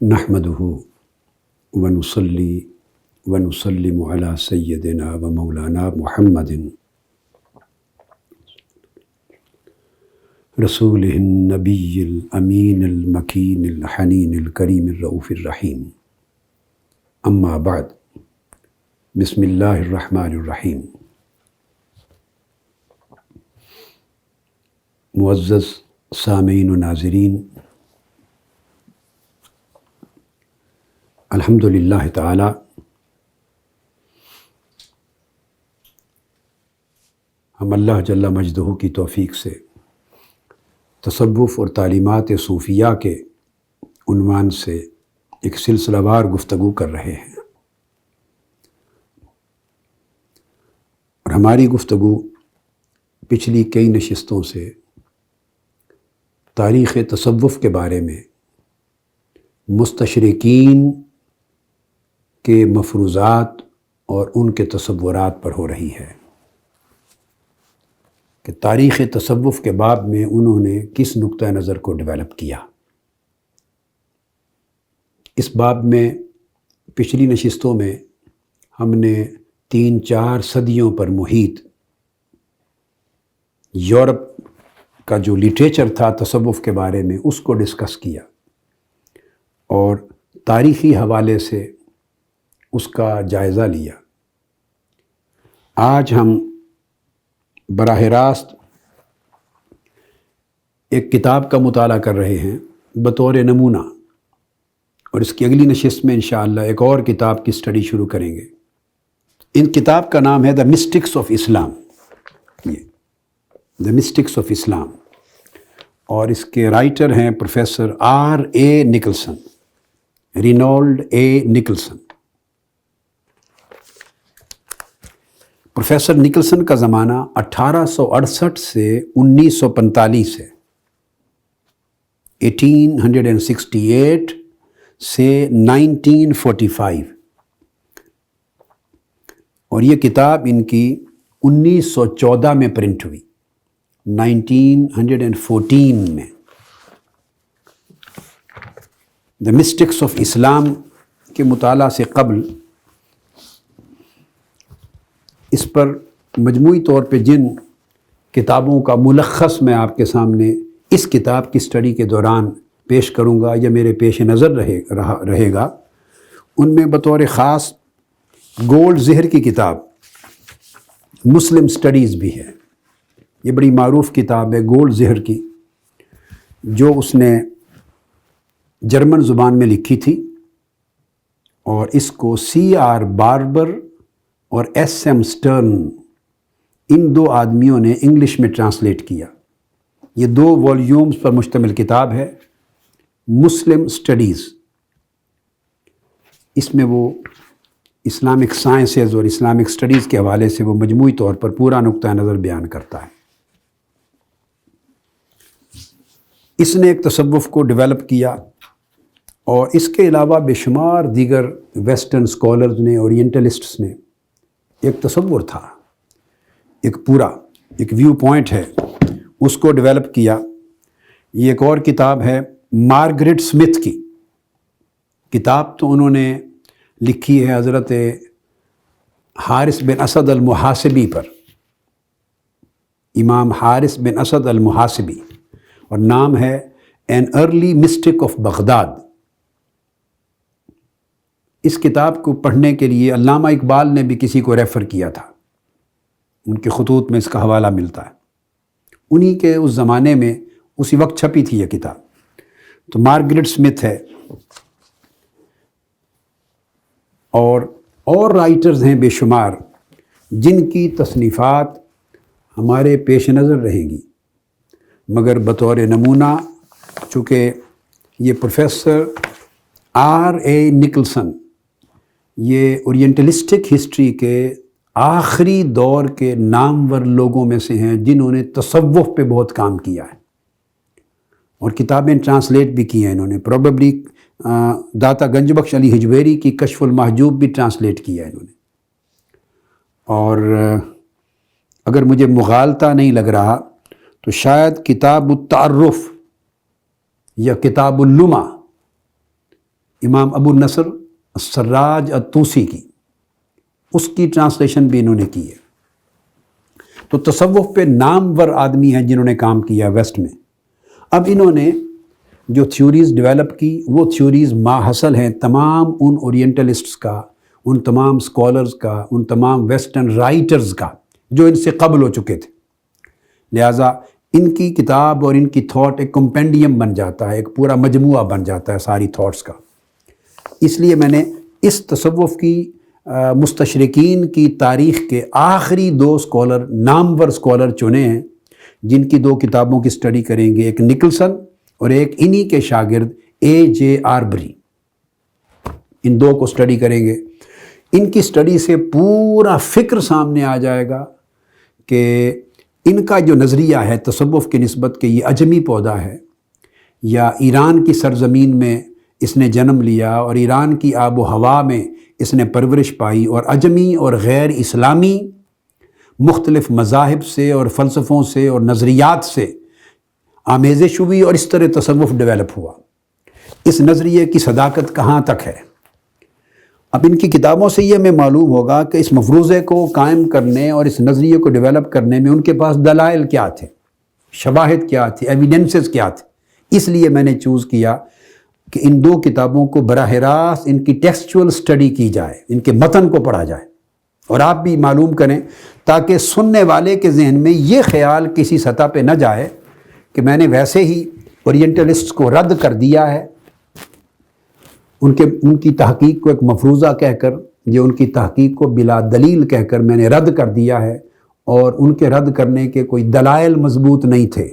نحمدہ ونصلی ونسلم علی سیدنا و مولانا محمد رسولہ النبی الامین المکین الحنین الکریم الرؤوف الرحیم اما بعد بسم اللہ الرحمن الرحیم۔ معزز سامعین و ناظرین، الحمدللہ تعالی ہم اللہ جل مجدہ کی توفیق سے تصوف اور تعلیمات صوفیہ کے عنوان سے ایک سلسلہ وار گفتگو کر رہے ہیں، اور ہماری گفتگو پچھلی کئی نشستوں سے تاریخ تصوف کے بارے میں مستشرقین کے مفروضات اور ان کے تصورات پر ہو رہی ہے کہ تاریخ تصوف کے باب میں انہوں نے کس نقطہ نظر کو ڈیولپ کیا۔ اس باب میں پچھلی نشستوں میں ہم نے 3-4 صدیوں پر محیط یورپ کا جو لٹریچر تھا تصوف کے بارے میں اس کو ڈسکس کیا، اور تاریخی حوالے سے اس کا جائزہ لیا۔ آج ہم براہ راست ایک کتاب کا مطالعہ کر رہے ہیں بطور نمونہ، اور اس کی اگلی نشست میں انشاءاللہ ایک اور کتاب کی سٹڈی شروع کریں گے۔ ان کتاب کا نام ہے دا مسٹکس آف اسلام، دا مسٹکس آف اسلام، اور اس کے رائٹر ہیں professor R.A. Nicholson, Reynold A. Nicholson. Professor Nicholson کا زمانہ 1868 سے 1945 ہے، 1868 سے 1945، اور یہ کتاب ان کی 1914 میں پرنٹ ہوئی، 1914 میں۔ دا مسٹکس آف اسلام کے مطالعہ سے قبل اس پر مجموعی طور پہ جن کتابوں کا ملخص میں آپ کے سامنے اس کتاب کی سٹڈی کے دوران پیش کروں گا یا میرے پیش نظر رہے گا، ان میں بطور خاص گولڈ زہر کی کتاب مسلم سٹڈیز بھی ہے۔ یہ بڑی معروف کتاب ہے گولڈ زہر کی، جو اس نے جرمن زبان میں لکھی تھی، اور اس کو C.R. باربر اور S.M. سٹرن، ان 2 آدمیوں نے انگلش میں ٹرانسلیٹ کیا۔ یہ 2 والیومز پر مشتمل کتاب ہے، مسلم سٹڈیز۔ اس میں وہ اسلامک سائنسز اور اسلامک سٹڈیز کے حوالے سے وہ مجموعی طور پر پورا نقطہ نظر بیان کرتا ہے۔ اس نے ایک تصوف کو ڈیولپ کیا، اور اس کے علاوہ بے شمار دیگر ویسٹرن سکولرز نے، اورینٹلسٹس نے ایک تصور تھا، ایک پورا ایک ویو پوائنٹ ہے، اس کو ڈیولپ کیا۔ یہ ایک اور کتاب ہے مارگریٹ سمتھ کی کتاب، تو انہوں نے لکھی ہے حضرت حارث بن اسد المحاسبی پر، امام حارث بن اسد المحاسبی، اور نام ہے an early mystic of Baghdad. اس کتاب کو پڑھنے کے لیے علامہ اقبال نے بھی کسی کو ریفر کیا تھا، ان کے خطوط میں اس کا حوالہ ملتا ہے۔ انہی کے اس زمانے میں اسی وقت چھپی تھی یہ کتاب۔ تو مارگریٹ سمتھ ہے، اور رائٹرز ہیں بے شمار جن کی تصنیفات ہمارے پیش نظر رہیں گی، مگر بطور نمونہ چونکہ یہ پروفیسر R.A. نکلسن یہ اورینٹلسٹک ہسٹری کے آخری دور کے نامور لوگوں میں سے ہیں جنہوں نے تصوف پہ بہت کام کیا ہے، اور کتابیں ٹرانسلیٹ بھی کی ہیں انہوں نے۔ پروبیبلی داتا گنج بخش علی حجویری کی کشف المحجوب بھی ٹرانسلیٹ کیا ہے انہوں نے، اور اگر مجھے مغالطہ نہیں لگ رہا تو شاید کتاب التعرف یا کتاب اللمع امام ابو نصر السراج الطوسی کی، اس کی ٹرانسلیشن بھی انہوں نے کی ہے۔ تو تصوف پہ نامور آدمی ہیں جنہوں نے کام کیا ویسٹ میں۔ اب انہوں نے جو تھیوریز ڈیولپ کی وہ تھیوریز ماحصل ہیں تمام ان اورینٹلسٹس کا، ان تمام اسکالرز کا، ان تمام ویسٹرن رائٹرز کا جو ان سے قبل ہو چکے تھے۔ لہٰذا ان کی کتاب اور ان کی تھاٹ ایک کمپینڈیم بن جاتا ہے، ایک پورا مجموعہ بن جاتا ہے ساری تھاٹس کا۔ اس لیے میں نے اس تصوف کی مستشرقین کی تاریخ کے آخری 2 اسکالر، نامور اسکالر چنے ہیں جن کی 2 کتابوں کی اسٹڈی کریں گے، ایک نکلسن اور ایک انہی کے شاگرد A.J. آربری۔ ان 2 کو اسٹڈی کریں گے۔ ان کی اسٹڈی سے پورا فکر سامنے آ جائے گا کہ ان کا جو نظریہ ہے تصوف کی نسبت کہ یہ عجمی پودا ہے، یا ایران کی سرزمین میں اس نے جنم لیا اور ایران کی آب و ہوا میں اس نے پرورش پائی، اور عجمی اور غیر اسلامی مختلف مذاہب سے اور فلسفوں سے اور نظریات سے آمیزش ہوئی اور اس طرح تصوف ڈیولپ ہوا۔ اس نظریے کی صداقت کہاں تک ہے؟ اب ان کی کتابوں سے یہ ہمیں معلوم ہوگا کہ اس مفروضے کو قائم کرنے اور اس نظریے کو ڈیولپ کرنے میں ان کے پاس دلائل کیا تھے، شواہد کیا تھے، ایویڈنسز کیا تھے۔ اس لیے میں نے چوز کیا کہ ان 2 کتابوں کو براہ راست ان کی ٹیکسچول سٹڈی کی جائے، ان کے متن کو پڑھا جائے، اور آپ بھی معلوم کریں تاکہ سننے والے کے ذہن میں یہ خیال کسی سطح پہ نہ جائے کہ میں نے ویسے ہی اورینٹلسٹس کو رد کر دیا ہے، ان کی تحقیق کو ایک مفروضہ کہہ کر، یہ ان کی تحقیق کو بلا دلیل کہہ کر میں نے رد کر دیا ہے، اور ان کے رد کرنے کے کوئی دلائل مضبوط نہیں تھے۔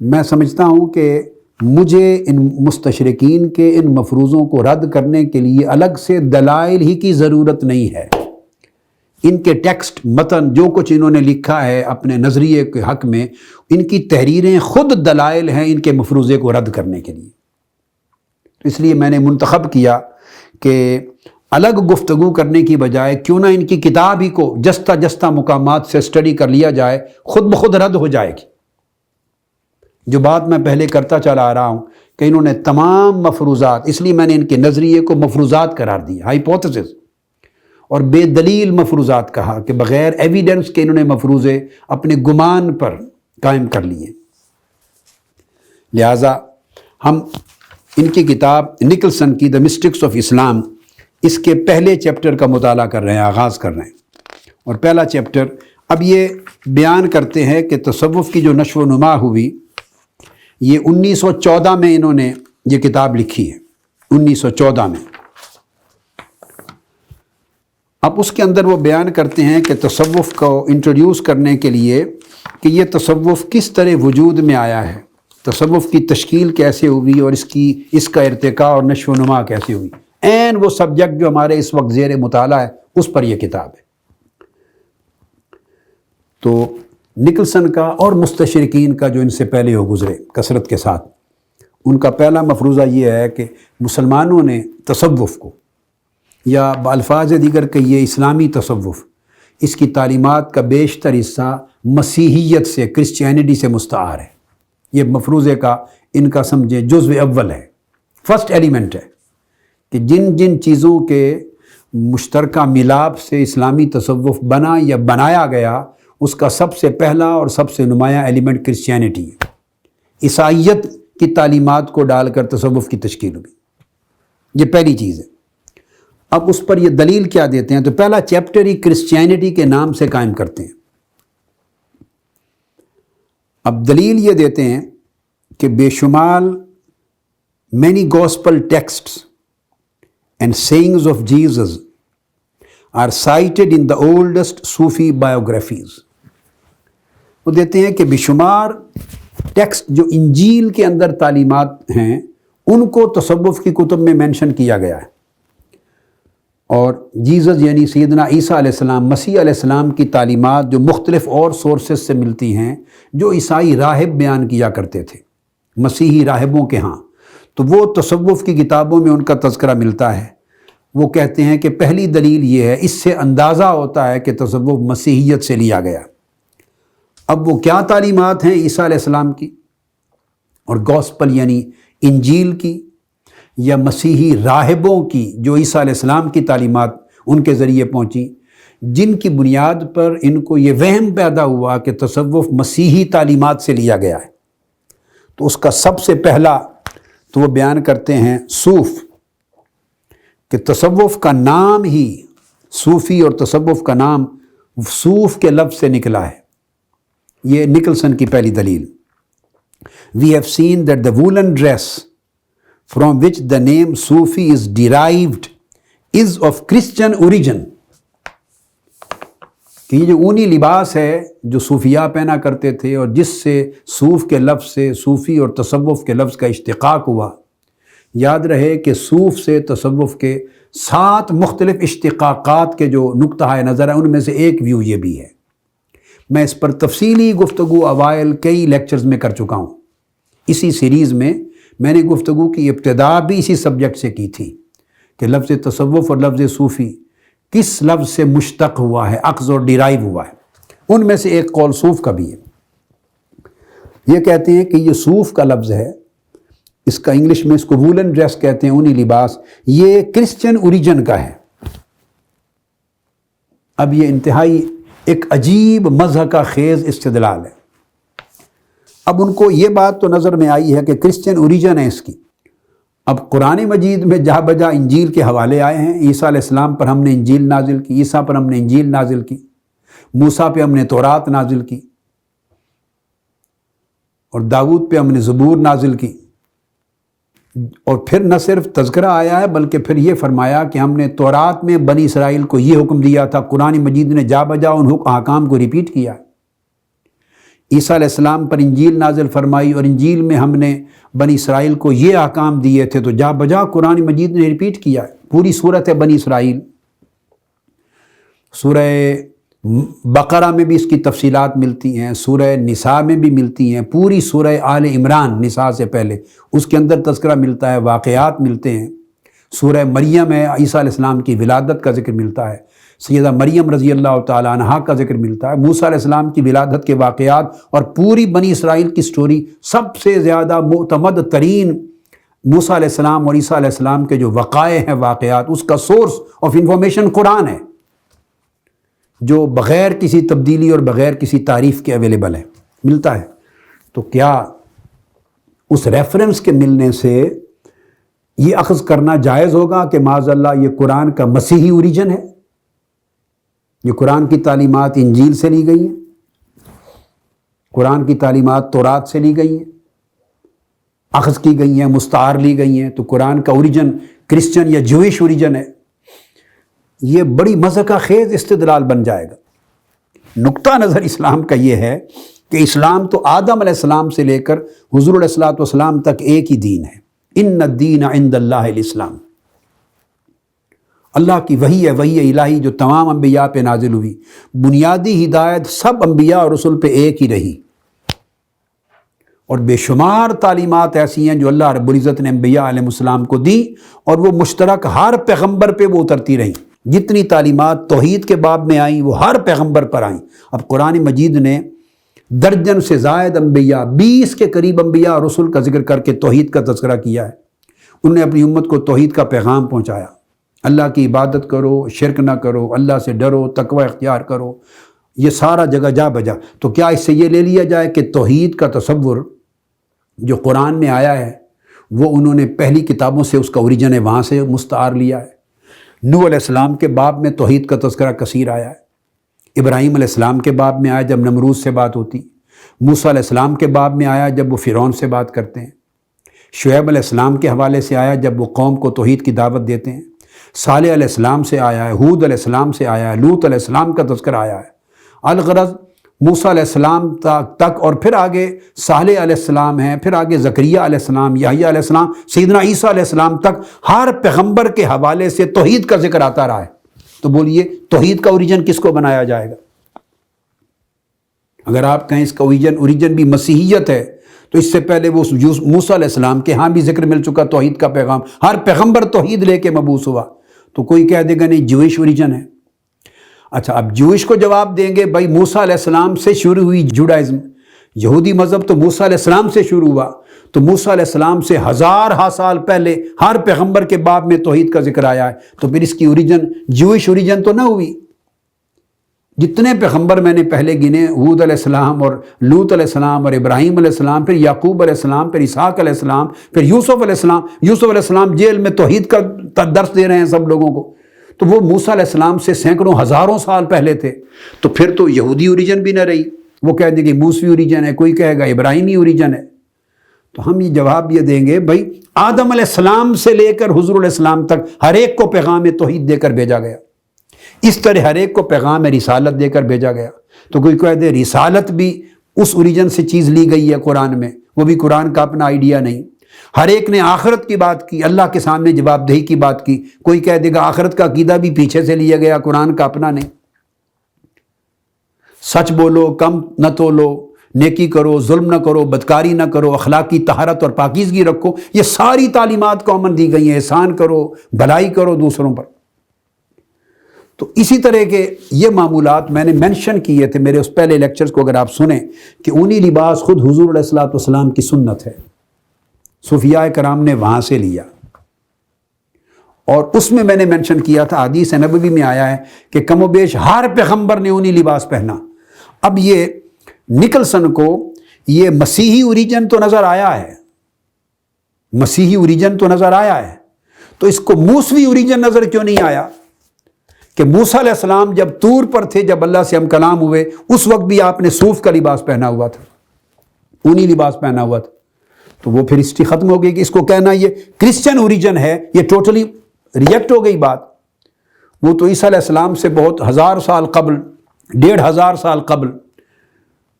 میں سمجھتا ہوں کہ مجھے ان مستشرقین کے ان مفروضوں کو رد کرنے کے لیے الگ سے دلائل ہی کی ضرورت نہیں ہے۔ ان کے ٹیکسٹ، متن، جو کچھ انہوں نے لکھا ہے اپنے نظریے کے حق میں، ان کی تحریریں خود دلائل ہیں ان کے مفروضے کو رد کرنے کے لیے۔ اس لیے میں نے منتخب کیا کہ الگ گفتگو کرنے کی بجائے کیوں نہ ان کی کتاب ہی کو جستہ جستہ مقامات سے سٹڈی کر لیا جائے، خود بخود رد ہو جائے گی۔ جو بات میں پہلے کرتا چلا آ رہا ہوں کہ انہوں نے تمام مفروضات، اس لیے میں نے ان کے نظریے کو مفروضات قرار دیا، ہائپوتھسس، اور بے دلیل مفروضات کہا کہ بغیر ایویڈنس کے انہوں نے مفروضے اپنے گمان پر قائم کر لیے۔ لہٰذا ہم ان کی کتاب نکلسن کی دا مسٹکس آف اسلام، اس کے پہلے چیپٹر کا مطالعہ کر رہے ہیں، آغاز کر رہے ہیں۔ اور پہلا چیپٹر اب یہ بیان کرتے ہیں کہ تصوف کی جو نشو و نما ہوئی، یہ 1914 میں انہوں نے یہ کتاب لکھی ہے، 1914 میں۔ اب اس کے اندر وہ بیان کرتے ہیں کہ تصوف کو انٹروڈیوس کرنے کے لیے کہ یہ تصوف کس طرح وجود میں آیا ہے، تصوف کی تشکیل کیسے ہوئی، اور اس کا ارتقاء اور نشو و نما کیسے ہوئی۔ وہ سبجیکٹ جو ہمارے اس وقت زیر مطالعہ ہے اس پر یہ کتاب ہے۔ تو نکلسن کا اور مستشرقین کا جو ان سے پہلے ہو گزرے کثرت کے ساتھ، ان کا پہلا مفروضہ یہ ہے کہ مسلمانوں نے تصوف کو، یا بالفاظ دیگر کہ یہ اسلامی تصوف، اس کی تعلیمات کا بیشتر حصہ مسیحیت سے، کرسچینٹی سے مستعار ہے۔ یہ مفروضے کا ان کا سمجھیں جزو اول ہے، فرسٹ ایلیمنٹ ہے کہ جن جن چیزوں کے مشترکہ ملاپ سے اسلامی تصوف بنا یا بنایا گیا، اس کا سب سے پہلا اور سب سے نمایاں ایلیمنٹ کرسچینٹی ہے۔ عیسائیت کی تعلیمات کو ڈال کر تصوف کی تشکیل ہوئی، یہ پہلی چیز ہے۔ اب اس پر یہ دلیل کیا دیتے ہیں؟ تو پہلا چیپٹر ہی کرسچینٹی کے نام سے قائم کرتے ہیں۔ اب دلیل یہ دیتے ہیں کہ بے شمار many gospel texts and sayings of Jesus are cited in the oldest Sufi biographies۔ وہ دیتے ہیں کہ بے شمار ٹیکسٹ جو انجیل کے اندر تعلیمات ہیں ان کو تصوف کی کتب میں مینشن کیا گیا ہے، اور جیزس یعنی سیدنا عیسیٰ علیہ السلام، مسیح علیہ السلام کی تعلیمات جو مختلف اور سورسز سے ملتی ہیں، جو عیسائی راہب بیان کیا کرتے تھے مسیحی راہبوں کے ہاں، تو وہ تصوف کی کتابوں میں ان کا تذکرہ ملتا ہے۔ وہ کہتے ہیں کہ پہلی دلیل یہ ہے، اس سے اندازہ ہوتا ہے کہ تصوف مسیحیت سے لیا گیا۔ اب وہ کیا تعلیمات ہیں عیسیٰ علیہ السلام کی اور گوسپل یعنی انجیل کی، یا مسیحی راہبوں کی جو عیسیٰ علیہ السلام کی تعلیمات ان کے ذریعے پہنچی، جن کی بنیاد پر ان کو یہ وہم پیدا ہوا کہ تصوف مسیحی تعلیمات سے لیا گیا ہے، تو اس کا سب سے پہلا تو وہ بیان کرتے ہیں صوف، کہ تصوف کا نام ہی، صوفی اور تصوف کا نام صوف کے لفظ سے نکلا ہے۔ یہ نکلسن کی پہلی دلیل۔ We have seen that the woolen dress from which the name Sufi is derived is of Christian origin، کہ یہ جو اونی لباس ہے جو صوفیاء پہنا کرتے تھے اور جس سے صوف کے لفظ سے صوفی اور تصوف کے لفظ کا اشتقاق ہوا، یاد رہے کہ صوف سے تصوف کے 7 مختلف اشتقاقات کے جو نقطہ نظر ہیں ان میں سے ایک ویو یہ بھی ہے۔ میں اس پر تفصیلی گفتگو اوائل کئی لیکچرز میں کر چکا ہوں۔ اسی سیریز میں میں نے گفتگو کی ابتدا بھی اسی سبجیکٹ سے کی تھی کہ لفظ تصوف اور لفظ صوفی کس لفظ سے مشتق ہوا ہے، اخذ اور ڈیرائیو ہوا ہے۔ ان میں سے ایک قول صوف کا بھی ہے۔ یہ کہتے ہیں کہ یہ صوف کا لفظ ہے، اس کا انگلش میں اس کو وولن ڈریس کہتے ہیں، اونی لباس، یہ کرسچن اوریجن کا ہے۔ اب یہ انتہائی ایک عجیب مذہب کا خیز استدلال ہے۔ اب ان کو یہ بات تو نظر میں آئی ہے کہ کرسچن اوریجن ہے اس کی۔ اب قرآن مجید میں جہاں بجا انجیل کے حوالے آئے ہیں، عیسیٰ علیہ السلام پر ہم نے انجیل نازل کی، عیسیٰ پر ہم نے انجیل نازل کی، موسیٰ پہ ہم نے تورات نازل کی، اور داؤد پہ ہم نے زبور نازل کی، اور پھر نہ صرف تذکرہ آیا ہے بلکہ پھر یہ فرمایا کہ ہم نے تورات میں بنی اسرائیل کو یہ حکم دیا تھا، قرآن مجید نے جا بجا ان احکام کو ریپیٹ کیا ہے۔ عیسیٰ علیہ السلام پر انجیل نازل فرمائی اور انجیل میں ہم نے بنی اسرائیل کو یہ احکام دیے تھے، تو جا بجا قرآن مجید نے ریپیٹ کیا ہے۔ پوری صورت ہے بنی اسرائیل، سورہ بقرہ میں بھی اس کی تفصیلات ملتی ہیں، سورہ نساء میں بھی ملتی ہیں، پوری سورہ آل عمران نساء سے پہلے اس کے اندر تذکرہ ملتا ہے، واقعات ملتے ہیں۔ سورہ مریم ہے، عیسیٰ علیہ السلام کی ولادت کا ذکر ملتا ہے، سیدہ مریم رضی اللہ تعالیٰ عنہا کا ذکر ملتا ہے، موسیٰ علیہ السلام کی ولادت کے واقعات، اور پوری بنی اسرائیل کی سٹوری۔ سب سے زیادہ معتمد ترین موسیٰ علیہ السلام اور عیسیٰ علیہ السلام کے جو وقائع ہیں، واقعات، اس کا سورس آف انفارمیشن قرآن ہے، جو بغیر کسی تبدیلی اور بغیر کسی تعریف کے اویلیبل ہے، ملتا ہے۔ تو کیا اس ریفرنس کے ملنے سے یہ اخذ کرنا جائز ہوگا کہ معاذ اللہ یہ قرآن کا مسیحی اوریجن ہے، یہ قرآن کی تعلیمات انجیل سے لی گئی ہیں، قرآن کی تعلیمات تورات سے لی گئی ہیں، اخذ کی گئی ہیں، مستعار لی گئی ہیں، تو قرآن کا اوریجن کرسچن یا جوئش اوریجن ہے؟ یہ بڑی مزہ کا خیز استدلال بن جائے گا۔ نقطہ نظر اسلام کا یہ ہے کہ اسلام تو آدم علیہ السلام سے لے کر حضور علیہ الصلوۃ والسلام تک ایک ہی دین ہے۔ ان الدین عند اللہ الاسلام، اللہ کی وحی ہے، وحی الہی جو تمام انبیاء پہ نازل ہوئی، بنیادی ہدایت سب انبیاء اور رسول پہ ایک ہی رہی، اور بے شمار تعلیمات ایسی ہیں جو اللہ رب العزت نے انبیاء علیہ السلام کو دی، اور وہ مشترک ہر پیغمبر پہ وہ اترتی رہیں۔ جتنی تعلیمات توحید کے باب میں آئیں وہ ہر پیغمبر پر آئیں۔ اب قرآن مجید نے درجن سے زائد انبیاء، 20 کے قریب انبیاء اور رسول کا ذکر کر کے توحید کا تذکرہ کیا ہے۔ انہوں نے اپنی امت کو توحید کا پیغام پہنچایا، اللہ کی عبادت کرو، شرک نہ کرو، اللہ سے ڈرو، تقوی اختیار کرو، یہ سارا جگہ جا بجا۔ تو کیا اس سے یہ لے لیا جائے کہ توحید کا تصور جو قرآن میں آیا ہے وہ انہوں نے پہلی کتابوں سے اس کا اوریجن ہے، وہاں سے مستعار لیا ہے؟ نوح علیہ السلام کے باب میں توحید کا تذکرہ کثیر آیا ہے، ابراہیم علیہ السلام کے باب میں آیا جب نمرود سے بات ہوتی، موسیٰ علیہ السلام کے باب میں آیا جب وہ فرعون سے بات کرتے ہیں، شعیب علیہ السلام کے حوالے سے آیا جب وہ قوم کو توحید کی دعوت دیتے ہیں، صالح علیہ السلام سے آیا ہے، ہود علیہ السلام سے آیا ہے، لوط علیہ السلام کا تذکرہ آیا ہے۔ الغرض موسیٰ علیہ السلام تک، اور پھر آگے صالح علیہ السلام ہیں، پھر آگے زکریا علیہ السلام، یحییٰ علیہ السلام، سیدنا عیسیٰ علیہ السلام تک ہر پیغمبر کے حوالے سے توحید کا ذکر آتا رہا ہے۔ تو بولیے توحید کا اوریجن کس کو بنایا جائے گا؟ اگر آپ کہیں اس کا اوریجن بھی مسیحیت ہے تو اس سے پہلے وہ موسیٰ علیہ السلام کے ہاں بھی ذکر مل چکا توحید کا پیغام، ہر پیغمبر توحید لے کے مبعوث ہوا، تو کوئی کہہ دے گا نہیں جوئش اوریجن ہے۔ اچھا، اب جوئش کو جواب دیں گے بھائی موسیٰ علیہ السلام سے شروع ہوئی جوڈائزم، یہودی مذہب تو موسیٰ علیہ السلام سے شروع ہوا، تو موسیٰ علیہ السلام سے ہزارہ سال پہلے ہر پیغمبر کے باب میں توحید کا ذکر آیا ہے، تو پھر اس کی اوریجن جوئش اوریجن تو نہ ہوئی؟ جتنے پیغمبر میں نے پہلے گنے، ہود علیہ السلام اور لوط علیہ السلام اور ابراہیم علیہ السلام، پھر یعقوب علیہ السلام، پھر اسحاق علیہ السلام، پھر یوسف علیہ السلام. یوسف علیہ السلام جیل میں توحید کا درس دے رہے ہیں سب لوگوں کو، تو وہ موسیٰ علیہ السلام سے سینکڑوں ہزاروں سال پہلے تھے. تو پھر تو یہودی اوریجن بھی نہ رہی، وہ کہہ دیں کہ موسوی اوریجن ہے، کوئی کہے گا ابراہیمی اوریجن ہے. تو ہم یہ جواب یہ دیں گے، بھائی آدم علیہ السلام سے لے کر حضور علیہ السلام تک ہر ایک کو پیغام توحید دے کر بھیجا گیا، اس طرح ہر ایک کو پیغام رسالت دے کر بھیجا گیا. تو کوئی کہہ دے رسالت بھی اس اوریجن سے چیز لی گئی ہے قرآن میں، وہ بھی قرآن کا اپنا آئیڈیا نہیں. ہر ایک نے آخرت کی بات کی، اللہ کے سامنے جواب دہی کی بات کی. کوئی کہہ دے گا آخرت کا عقیدہ بھی پیچھے سے لیا گیا، قرآن کا اپنا نہیں. سچ بولو، کم نہ تولو، نیکی کرو، ظلم نہ کرو، بدکاری نہ کرو، اخلاقی طہارت اور پاکیزگی رکھو، یہ ساری تعلیمات کامن دی گئی ہیں. احسان کرو، بھلائی کرو دوسروں پر. تو اسی طرح کے یہ معمولات میں نے مینشن کیے تھے میرے اس پہلے لیکچرز کو اگر آپ سنیں، کہ اونی لباس خود حضور علیہ السلام کی سنت ہے، صوفیاء کرام نے وہاں سے لیا. اور اس میں نے مینشن کیا تھا، حدیث نبوی میں آیا ہے کہ کم و بیش ہر پیغمبر نے اونی لباس پہنا. اب یہ نکلسن کو یہ مسیحی اوریجن تو نظر آیا ہے، مسیحی اوریجن تو نظر آیا ہے، تو اس کو موسوی اوریجن نظر کیوں نہیں آیا؟ کہ موسیٰ علیہ السلام جب طور پر تھے، جب اللہ سے ہم کلام ہوئے، اس وقت بھی آپ نے صوف کا لباس پہنا ہوا تھا، اونی لباس پہنا ہوا تھا. تو وہ پھر ہسٹری ختم ہو گئی کہ اس کو کہنا یہ کرسچن اوریجن ہے، یہ ٹوٹلی ریجیکٹ ہو گئی بات. وہ تو عیسیٰ علیہ السلام سے بہت 1000 سال قبل، 1500 سال قبل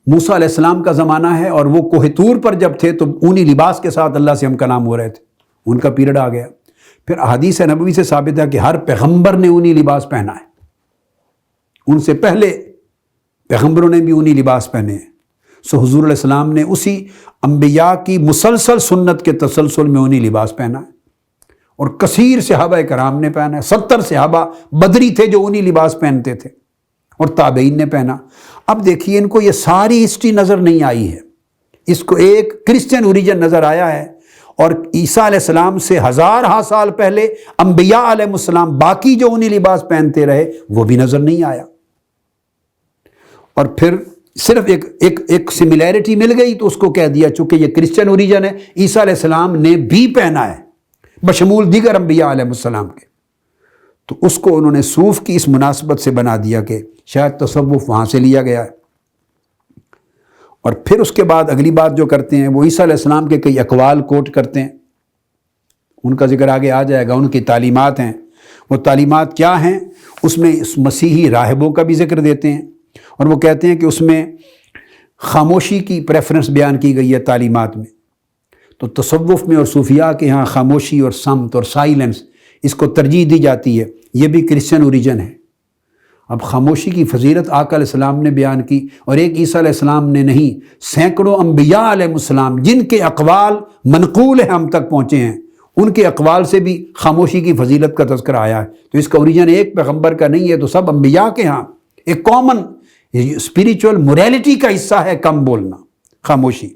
موسیٰ علیہ السلام کا زمانہ ہے، اور وہ کوہ طور پر جب تھے تو اونی لباس کے ساتھ اللہ سے ہم کلام ہو رہے تھے، ان کا پیریڈ آ گیا. پھر احادیث نبوی سے ثابت ہے کہ ہر پیغمبر نے اونی لباس پہنا ہے، ان سے پہلے پیغمبروں نے بھی اونی لباس پہنے ہیں. سو حضور علیہ السلام نے اسی انبیاء کی مسلسل سنت کے تسلسل میں اونی لباس پہنا ہے، اور کثیر صحابہ کرام نے پہنا ہے. 70 صحابہ بدری تھے جو اونی لباس پہنتے تھے، اور تابعین نے پہنا. اب دیکھیے ان کو یہ ساری ہسٹری نظر نہیں آئی ہے، اس کو ایک کرسچن اوریجن نظر آیا ہے، اور عیسیٰ علیہ السلام سے ہزارہ سال پہلے انبیاء علیہ السلام باقی جو انہیں لباس پہنتے رہے وہ بھی نظر نہیں آیا. اور پھر صرف ایک سملیرٹی مل گئی تو اس کو کہہ دیا چونکہ یہ کرسچن اوریجن ہے، عیسیٰ علیہ السلام نے بھی پہنا ہے بشمول دیگر انبیاء علیہ السلام کے. تو اس کو انہوں نے صوف کی اس مناسبت سے بنا دیا کہ شاید تصوف وہاں سے لیا گیا ہے. اور پھر اس کے بعد اگلی بات جو کرتے ہیں وہ عیسیٰ علیہ السلام کے کئی اقوال کوٹ کرتے ہیں، ان کا ذکر آگے آ جائے گا. ان کی تعلیمات ہیں، وہ تعلیمات کیا ہیں؟ اس میں اس مسیحی راہبوں کا بھی ذکر دیتے ہیں، اور وہ کہتے ہیں کہ اس میں خاموشی کی پریفرنس بیان کی گئی ہے تعلیمات میں. تو تصوف میں اور صوفیاء کے ہاں خاموشی اور صمت اور سائلنس اس کو ترجیح دی جاتی ہے، یہ بھی کرسچن اوریجن ہے. اب خاموشی کی فضیلت آقا علیہ السلام نے بیان کی، اور ایک عیسیٰ علیہ السلام نے نہیں، سینکڑوں انبیاء علیہ السلام جن کے اقوال منقول ہیں ہم تک پہنچے ہیں، ان کے اقوال سے بھی خاموشی کی فضیلت کا تذکرہ آیا ہے. تو اس کا اوریجن ایک پیغمبر کا نہیں ہے، تو سب انبیاء کے ہاں ایک کامن اسپریچول موریلٹی کا حصہ ہے کم بولنا، خاموشی.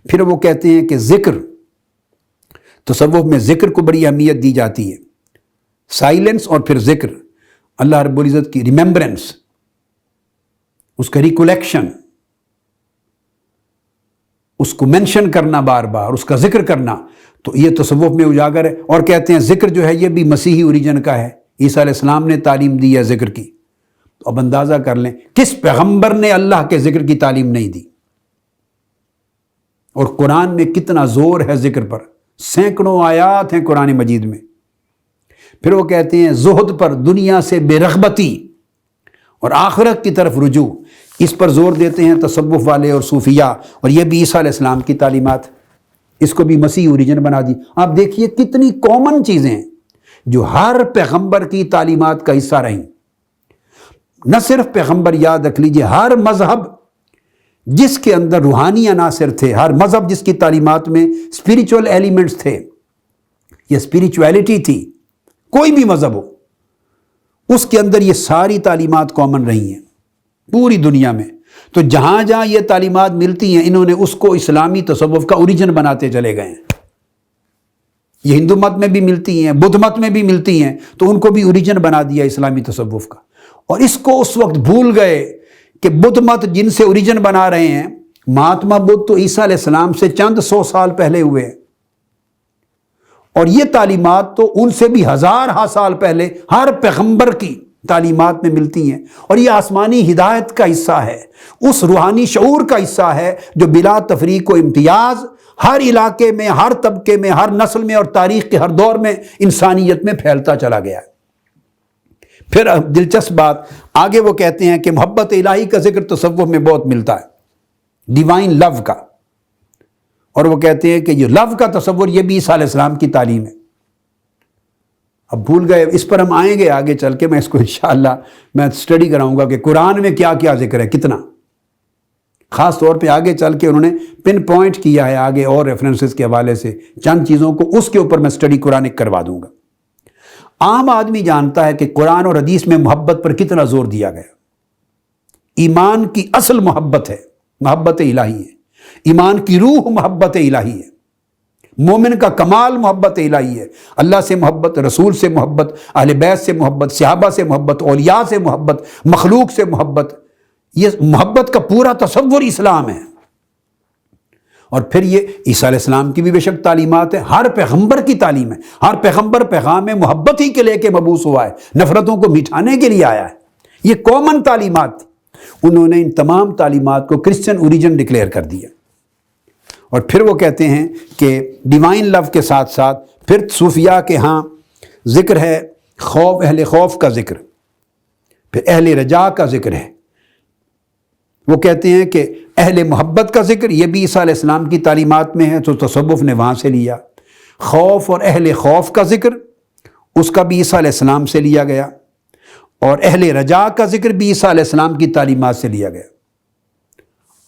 پھر وہ کہتے ہیں کہ ذکر، تصوف میں ذکر کو بڑی اہمیت دی جاتی ہے، سائلنس اور پھر ذکر، اللہ رب العزت کی ریممبرنس، اس کا ریکولیکشن، اس کو مینشن کرنا بار بار، اس کا ذکر کرنا. تو یہ تصوف میں اجاگر ہے. اور کہتے ہیں ذکر جو ہے یہ بھی مسیحی اوریجن کا ہے، عیسیٰ علیہ السلام نے تعلیم دی ہے ذکر کی. تو اب اندازہ کر لیں کس پیغمبر نے اللہ کے ذکر کی تعلیم نہیں دی، اور قرآن میں کتنا زور ہے ذکر پر، سینکڑوں آیات ہیں قرآن مجید میں. پھر وہ کہتے ہیں زہد پر، دنیا سے بے رغبتی اور آخرت کی طرف رجوع، اس پر زور دیتے ہیں تصوف والے اور صوفیاء. اور یہ بھی عیسیٰ علیہ السلام کی تعلیمات، اس کو بھی مسیح اوریجن بنا دی. آپ دیکھیے کتنی کامن چیزیں ہیں جو ہر پیغمبر کی تعلیمات کا حصہ رہیں. نہ صرف پیغمبر، یاد رکھ لیجیے ہر مذہب جس کے اندر روحانی عناصر تھے، ہر مذہب جس کی تعلیمات میں اسپریچول ایلیمنٹس تھے، یہ اسپریچویلٹی تھی، کوئی بھی مذہب ہو اس کے اندر یہ ساری تعلیمات کامن رہی ہیں پوری دنیا میں. تو جہاں جہاں یہ تعلیمات ملتی ہیں انہوں نے اس کو اسلامی تصوف کا اوریجن بناتے چلے گئے ہیں۔ یہ ہندو مت میں بھی ملتی ہیں، بدھ مت میں بھی ملتی ہیں، تو ان کو بھی اوریجن بنا دیا اسلامی تصوف کا۔ اور اس کو اس وقت بھول گئے کہ بدھ مت جن سے اوریجن بنا رہے ہیں، مہاتما بدھ تو عیسیٰ علیہ السلام سے چند 100 سال پہلے ہوئے، اور یہ تعلیمات تو ان سے بھی ہزارہ سال پہلے ہر پیغمبر کی تعلیمات میں ملتی ہیں، اور یہ آسمانی ہدایت کا حصہ ہے، اس روحانی شعور کا حصہ ہے جو بلا تفریق و امتیاز ہر علاقے میں، ہر طبقے میں، ہر نسل میں اور تاریخ کے ہر دور میں انسانیت میں پھیلتا چلا گیا ہے۔ پھر دلچسپ بات آگے وہ کہتے ہیں کہ محبت الہی کا ذکر تصوف میں بہت ملتا ہے، ڈیوائن لو کا، اور وہ کہتے ہیں کہ یہ لو کا تصور یہ بھی عیسیٰ علیہ السلام کی تعلیم ہے۔ اب بھول گئے، اس پر ہم آئیں گے آگے چل کے، میں اس کو انشاءاللہ میں اسٹڈی کراؤں گا کہ قرآن میں کیا کیا ذکر ہے، کتنا، خاص طور پہ آگے چل کے انہوں نے پن پوائنٹ کیا ہے آگے اور ریفرنسز کے حوالے سے چند چیزوں کو، اس کے اوپر میں اسٹڈی قرآنک کروا دوں گا۔ عام آدمی جانتا ہے کہ قرآن اور حدیث میں محبت پر کتنا زور دیا گیا۔ ایمان کی اصل محبت ہے، محبت الہی ہے، ایمان کی روح محبت الہی ہے، مومن کا کمال محبت الہی ہے، اللہ سے محبت، رسول سے محبت، اہل بیت سے محبت، صحابہ سے محبت، اولیاء سے محبت، مخلوق سے محبت، یہ محبت کا پورا تصور اسلام ہے۔ اور پھر یہ عیسیٰ علیہ السلام کی بھی بے شک تعلیمات ہے، ہر پیغمبر کی تعلیم ہے، ہر پیغمبر پیغام محبت ہی کے لے کے مبعوث ہوا ہے، نفرتوں کو مٹھانے کے لیے آیا ہے، یہ کامن تعلیمات تھی۔ انہوں نے ان تمام تعلیمات کو کرسچن اوریجن ڈکلیئر کر دیا۔ اور پھر وہ کہتے ہیں کہ ڈیوائن لو کے ساتھ ساتھ پھر صوفیاء کے ہاں ذکر ہے خوف، اہل خوف کا ذکر، پھر اہل رجا کا ذکر ہے۔ وہ کہتے ہیں کہ اہل محبت کا ذکر یہ بھی عیسیٰ علیہ السلام کی تعلیمات میں ہے، تو تصوف نے وہاں سے لیا۔ خوف اور اہل خوف کا ذکر اس کا بھی عیسیٰ علیہ السلام سے لیا گیا، اور اہل رجا کا ذکر بھی عیسیٰ علیہ السلام کی تعلیمات سے لیا گیا۔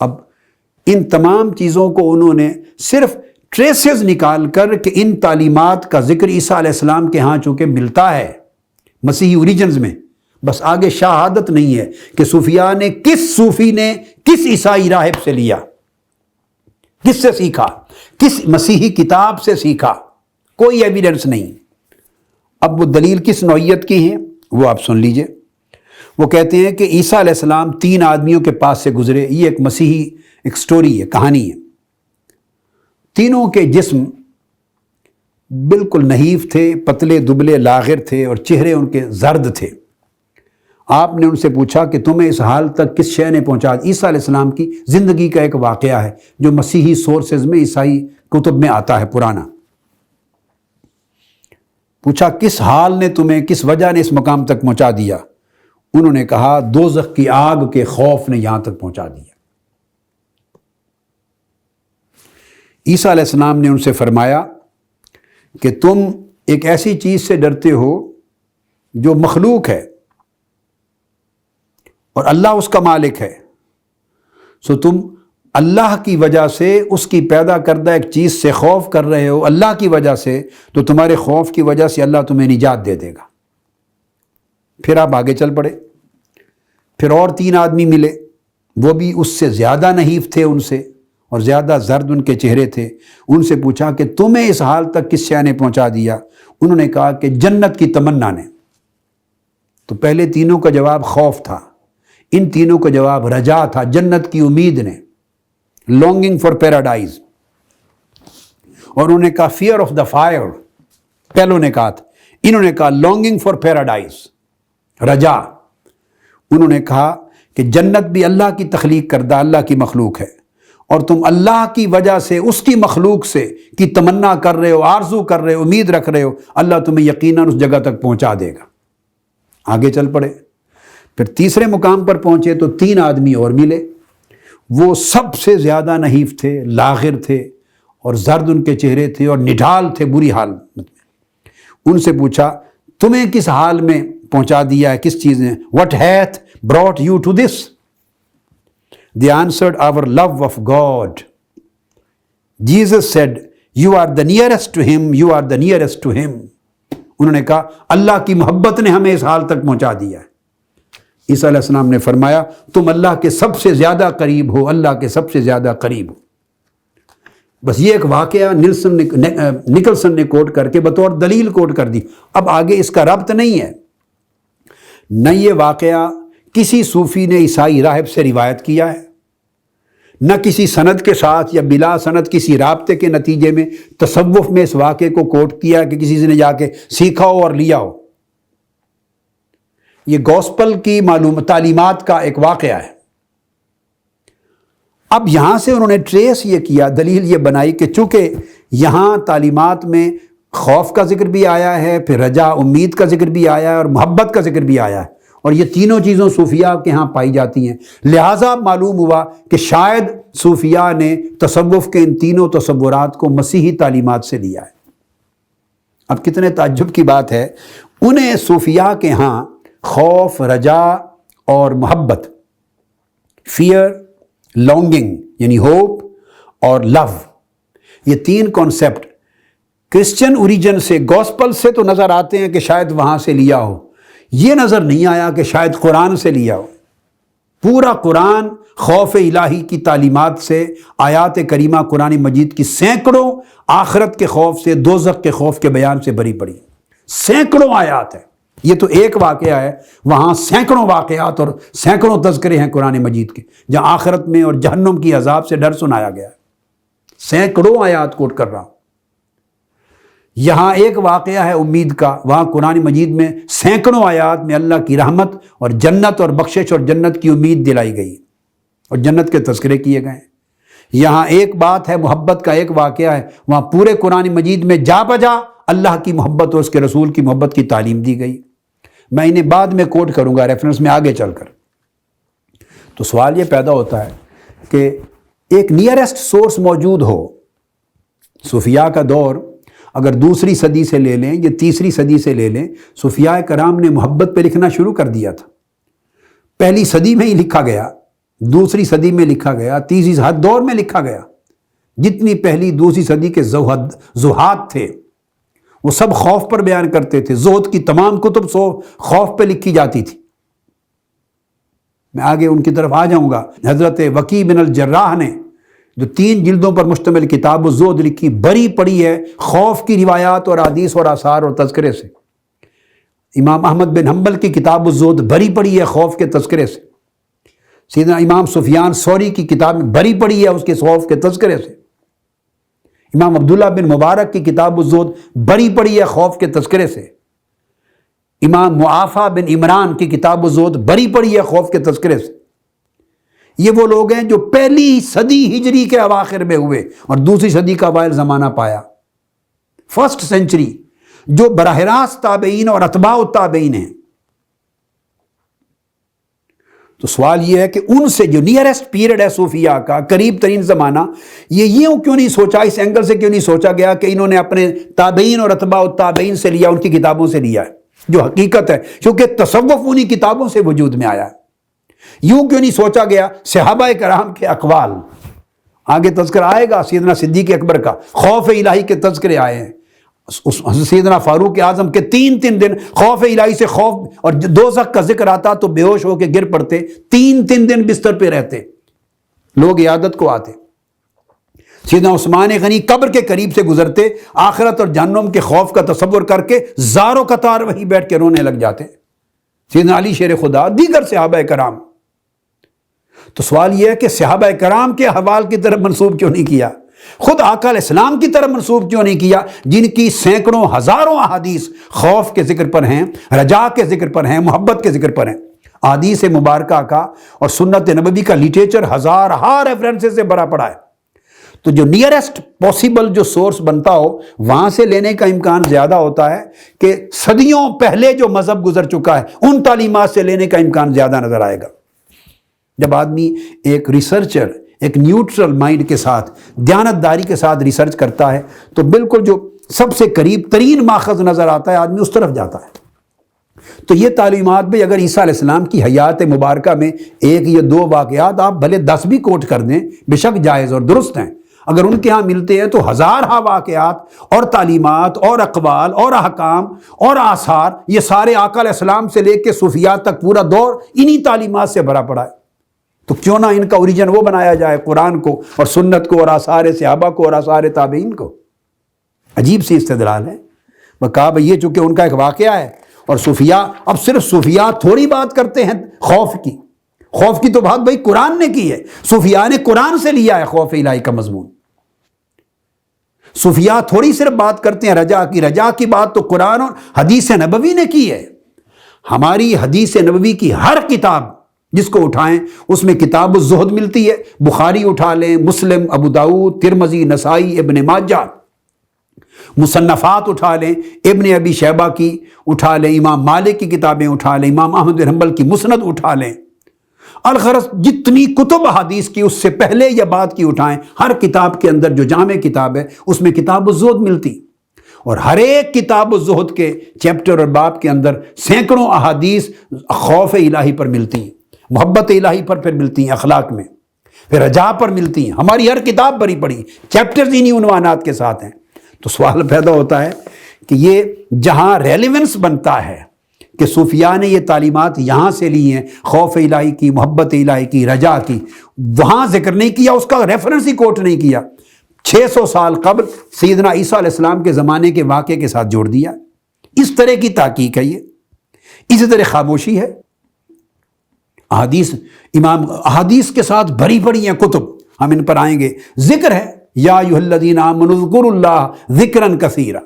اب ان تمام چیزوں کو انہوں نے صرف ٹریسز نکال کر کہ ان تعلیمات کا ذکر عیسیٰ علیہ السلام کے ہاں چونکہ ملتا ہے مسیحی اوریجنز میں، بس آگے شہادت نہیں ہے کہ صوفیاء نے، کس صوفی نے کس عیسائی راہب سے لیا، کس سے سیکھا، کس مسیحی کتاب سے سیکھا، کوئی ایویڈنس نہیں۔ اب وہ دلیل کس نوعیت کی ہیں وہ آپ سن لیجئے۔ وہ کہتے ہیں کہ عیسیٰ علیہ السلام 3 آدمیوں کے پاس سے گزرے، یہ ایک مسیحی ایک سٹوری ہے، کہانی ہے۔ تینوں کے جسم بالکل نحیف تھے، پتلے دبلے لاغر تھے، اور چہرے ان کے زرد تھے۔ آپ نے ان سے پوچھا کہ تمہیں اس حال تک کس شے نے پہنچا؟ عیسیٰ علیہ السلام کی زندگی کا ایک واقعہ ہے جو مسیحی سورسز میں، عیسائی کتب میں آتا ہے پرانا۔ پوچھا کس حال نے تمہیں، کس وجہ نے اس مقام تک پہنچا دیا؟ انہوں نے کہا دوزخ کی آگ کے خوف نے یہاں تک پہنچا دیا۔ عیسیٰ علیہ السلام نے ان سے فرمایا کہ تم ایک ایسی چیز سے ڈرتے ہو جو مخلوق ہے اور اللہ اس کا مالک ہے، سو تم اللہ کی وجہ سے، اس کی پیدا کردہ ایک چیز سے خوف کر رہے ہو اللہ کی وجہ سے، تو تمہارے خوف کی وجہ سے اللہ تمہیں نجات دے دے گا۔ پھر آپ آگے چل پڑے، پھر اور 3 آدمی ملے، وہ بھی اس سے زیادہ نحیف تھے ان سے، اور زیادہ زرد ان کے چہرے تھے۔ ان سے پوچھا کہ تمہیں اس حال تک کس شے نے پہنچا دیا؟ انہوں نے کہا کہ جنت کی تمنا نے۔ تو پہلے تینوں کا جواب خوف تھا، ان تینوں کا جواب رجا تھا، جنت کی امید نے، لانگنگ فار پیراڈائز۔ اور انہوں نے کہا فیئر آف دا فائر، پہلوں نے کہا تھا، انہوں نے کہا لانگنگ فار پیراڈائز، رجا۔ انہوں نے کہا کہ جنت بھی اللہ کی تخلیق کردہ، اللہ کی مخلوق ہے، اور تم اللہ کی وجہ سے، اس کی مخلوق سے کی تمنا کر رہے ہو، آرزو کر رہے ہو، امید رکھ رہے ہو، اللہ تمہیں یقیناً اس جگہ تک پہنچا دے گا۔ آگے چل پڑے، پھر تیسرے مقام پر پہنچے تو 3 آدمی اور ملے، وہ سب سے زیادہ نحیف تھے، لاغر تھے، اور زرد ان کے چہرے تھے، اور نڈھال تھے بری حالت میں۔ ان سے پوچھا تمہیں کس حال میں پہنچا دیا ہے، کس چیز نے؟ What hath brought you to this? They answered, our love of God. Jesus said, you are the nearest to him, you are the nearest to him. انہوں نے کہا اللہ کی محبت نے ہمیں اس حال تک پہنچا دیا ہے۔ عیسیٰ علیہ السلام نے فرمایا تم اللہ کے سب سے زیادہ قریب ہو، اللہ کے سب سے زیادہ قریب ہو۔ بس یہ ایک واقعہ نکلسن نے کوٹ کر کے بطور دلیل کوٹ کر دی۔ اب آگے اس کا ربط نہیں ہے، نہ یہ واقعہ کسی صوفی نے عیسائی راہب سے روایت کیا ہے، نہ کسی سند کے ساتھ یا بلا سند کسی رابطے کے نتیجے میں تصوف میں اس واقعے کو کوٹ کیا کہ کسی سے نے جا کے سیکھا ہو اور لیا ہو۔ یہ گوسپل کی تعلیمات کا ایک واقعہ ہے۔ اب یہاں سے انہوں نے ٹریس یہ کیا، دلیل یہ بنائی کہ چونکہ یہاں تعلیمات میں خوف کا ذکر بھی آیا ہے، پھر رجا امید کا ذکر بھی آیا ہے، اور محبت کا ذکر بھی آیا ہے، اور یہ تینوں چیزوں صوفیاء کے ہاں پائی جاتی ہیں، لہٰذا معلوم ہوا کہ شاید صوفیاء نے تصوف کے ان تینوں تصورات کو مسیحی تعلیمات سے لیا ہے۔ اب کتنے تعجب کی بات ہے، انہیں صوفیاء کے ہاں خوف، رجا اور محبت، فیئر، لانگنگ یعنی ہوپ اور لو، یہ تین کانسیپٹ کرسچن اوریجن سے، گوسپل سے تو نظر آتے ہیں کہ شاید وہاں سے لیا ہو، یہ نظر نہیں آیا کہ شاید قرآن سے لیا ہو۔ پورا قرآن خوف الہی کی تعلیمات سے، آیات کریمہ قرآن مجید کی سینکڑوں آخرت کے خوف سے، دوزخ کے خوف کے بیان سے بھری پڑی، سینکڑوں آیات ہیں۔ یہ تو ایک واقعہ ہے، وہاں سینکڑوں واقعات اور سینکڑوں تذکرے ہیں قرآن مجید کے، جہاں آخرت میں اور جہنم کی عذاب سے ڈر سنایا گیا ہے۔ سینکڑوں آیات کوٹ کر رہا ہوں۔ یہاں ایک واقعہ ہے امید کا، وہاں قرآن مجید میں سینکڑوں آیات میں اللہ کی رحمت اور جنت اور بخشش اور جنت کی امید دلائی گئی اور جنت کے تذکرے کیے گئے۔ یہاں ایک بات ہے محبت کا، ایک واقعہ ہے، وہاں پورے قرآن مجید میں جا بجا اللہ کی محبت اور اس کے رسول کی محبت کی تعلیم دی گئی۔ میں انہیں بعد میں کوٹ کروں گا ریفرنس میں آگے چل کر۔ تو سوال یہ پیدا ہوتا ہے کہ ایک نیئرسٹ سورس موجود ہو، صوفیاء کا دور اگر دوسری صدی سے لے لیں یا تیسری صدی سے لے لیں، صوفیاء کرام نے محبت پہ لکھنا شروع کر دیا تھا، پہلی صدی میں ہی لکھا گیا، دوسری صدی میں لکھا گیا، تیسری ہر دور میں لکھا گیا۔ جتنی پہلی دوسری صدی کے زہاد تھے وہ سب خوف پر بیان کرتے تھے، زہد کی تمام کتب خوف پہ لکھی جاتی تھی۔ میں آگے ان کی طرف آ جاؤں گا۔ حضرت وکیع بن الجراح نے جو 3 جلدوں پر مشتمل کتاب الزہد لکھی، بری پڑی ہے خوف کی روایات اور حدیث اور آثار اور تذکرے سے۔ امام احمد بن حنبل کی کتاب الزہد بری پڑی ہے خوف کے تذکرے سے۔ سیدنا امام سفیان ثوری کی کتاب بری پڑی ہے اس کے خوف کے تذکرے سے۔ امام عبداللہ بن مبارک کی کتاب الزہد بری پڑی ہے خوف کے تذکرے سے۔ امام معافی بن عمران کی کتاب الزہد بری پڑی ہے خوف کے تذکرے سے۔ یہ وہ لوگ ہیں جو پہلی صدی ہجری کے اواخر میں ہوئے اور دوسری صدی کا اوائل زمانہ پایا، فرسٹ سینچری، جو براہ راست تابعین اور اتباع التابعین ہیں۔ تو سوال یہ ہے کہ ان سے جو نیئرسٹ پیریڈ ہے صوفیاء کا، قریب ترین زمانہ، یہ یوں کیوں نہیں سوچا، اس اینگل سے کیوں نہیں سوچا گیا کہ انہوں نے اپنے تابعین اور اتباع التابعین سے لیا، ان کی کتابوں سے لیا ہے، جو حقیقت ہے، کیونکہ تصوف انہی کتابوں سے وجود میں آیا ہے۔ یوں کیوں نہیں سوچا گیا صحابہ کرام کے اقوال، آگے تذکرہ آئے گا سیدنا صدیق اکبر کا، خوف الہی کے تذکرے آئے ہیں، سیدنا فاروق اعظم کے 3 دن خوف الہی سے خوف، اور دوزخ کا ذکر آتا تو بے ہوش ہو کے گر پڑتے، 3 دن بستر پہ رہتے، لوگ عیادت کو آتے۔ سیدنا عثمان غنی قبر کے قریب سے گزرتے، آخرت اور جہنم کے خوف کا تصور کر کے زار و قطار وہیں بیٹھ کے رونے لگ جاتے۔ سیدنا علی شیر خدا، دیگر صحابہ کرام۔ تو سوال یہ ہے کہ صحابہ کرام کے احوال کی طرف منسوب کیوں نہیں کیا، خود آقا علیہ السلام کی طرف منسوب کیوں نہیں کیا، جن کی سینکڑوں ہزاروں احادیث خوف کے ذکر پر ہیں، رجا کے ذکر پر ہیں، محبت کے ذکر پر ہیں۔ احادیث مبارکہ کا اور سنت نبوی کا لٹریچر ہزارہا ریفرنسز سے بھرا پڑا ہے۔ تو جو نیئرسٹ پاسبل جو سورس بنتا ہو وہاں سے لینے کا امکان زیادہ ہوتا ہے کہ صدیوں پہلے جو مذہب گزر چکا ہے ان تعلیمات سے لینے کا امکان زیادہ نظر آئے گا۔ جب آدمی ایک ریسرچر، ایک نیوٹرل مائنڈ کے ساتھ، دیانتداری کے ساتھ ریسرچ کرتا ہے تو بالکل جو سب سے قریب ترین ماخذ نظر آتا ہے آدمی اس طرف جاتا ہے۔ تو یہ تعلیمات بھی اگر عیسیٰ علیہ السلام کی حیات مبارکہ میں 1 یا 2 واقعات آپ بھلے 10 بھی کوٹ کر دیں، بے شک جائز اور درست ہیں، اگر ان کے ہاں ملتے ہیں تو ہزارہ واقعات اور تعلیمات اور اقوال اور احکام اور آثار، یہ سارے آقا علیہ السلام سے لے کے صوفیات تک پورا دور انہی تعلیمات سے بھرا پڑا ہے۔ تو کیوں نہ ان کا اوریجن وہ بنایا جائے، قرآن کو اور سنت کو اور آثار صحابہ کو اور آثار تابعین کو۔ عجیب سی استدلال ہے۔ میں کہا بھئی یہ چونکہ ان کا ایک واقعہ ہے، اور صوفیاء اب صرف صوفیاء تھوڑی بات کرتے ہیں خوف کی تو بات بھئی قرآن نے کی ہے، صوفیاء نے قرآن سے لیا ہے خوف الہی کا مضمون۔ صوفیاء تھوڑی صرف بات کرتے ہیں رجا کی بات تو قرآن اور حدیث نبوی نے کی ہے۔ ہماری حدیث نبوی کی ہر کتاب جس کو اٹھائیں اس میں کتاب الزہد ملتی ہے، بخاری اٹھا لیں، مسلم، ابو داؤد، ترمذی، نسائی، ابن ماجہ، مصنفات اٹھا لیں، ابن ابی شیبہ کی اٹھا لیں، امام مالک کی کتابیں اٹھا لیں، امام احمد بن حنبل کی مسند اٹھا لیں، الغرض جتنی کتب حدیث کی اس سے پہلے یا بعد کی اٹھائیں، ہر کتاب کے اندر جو جامع کتاب ہے اس میں کتاب الزہد ملتی، اور ہر ایک کتاب الزہد کے چیپٹر اور باب کے اندر سینکڑوں احادیث خوف الہی پر ملتی ہیں، محبت الہی پر پھر ملتی ہیں، اخلاق میں پھر رجا پر ملتی ہیں۔ ہماری ہر کتاب بھری پڑی چیپٹرز انہی عنوانات کے ساتھ ہیں۔ تو سوال پیدا ہوتا ہے کہ یہ جہاں ریلیونس بنتا ہے کہ صوفیاء نے یہ تعلیمات یہاں سے لی ہیں، خوف الہی کی، محبت الہی کی، رجا کی، وہاں ذکر نہیں کیا، اس کا ریفرنس ہی کوٹ نہیں کیا، 600 سال قبل سیدنا عیسیٰ علیہ السلام کے زمانے کے واقعے کے ساتھ جوڑ دیا۔ اس طرح کی تحقیق ہے یہ، اسی طرح خاموشی ہے۔ احادیث کے ساتھ بھری پڑی ہیں کتب، ہم ان پر آئیں گے۔ ذکر ہے، یا ایھا الذین آمنوا اذکروا اللہ ذکرا کثیرا،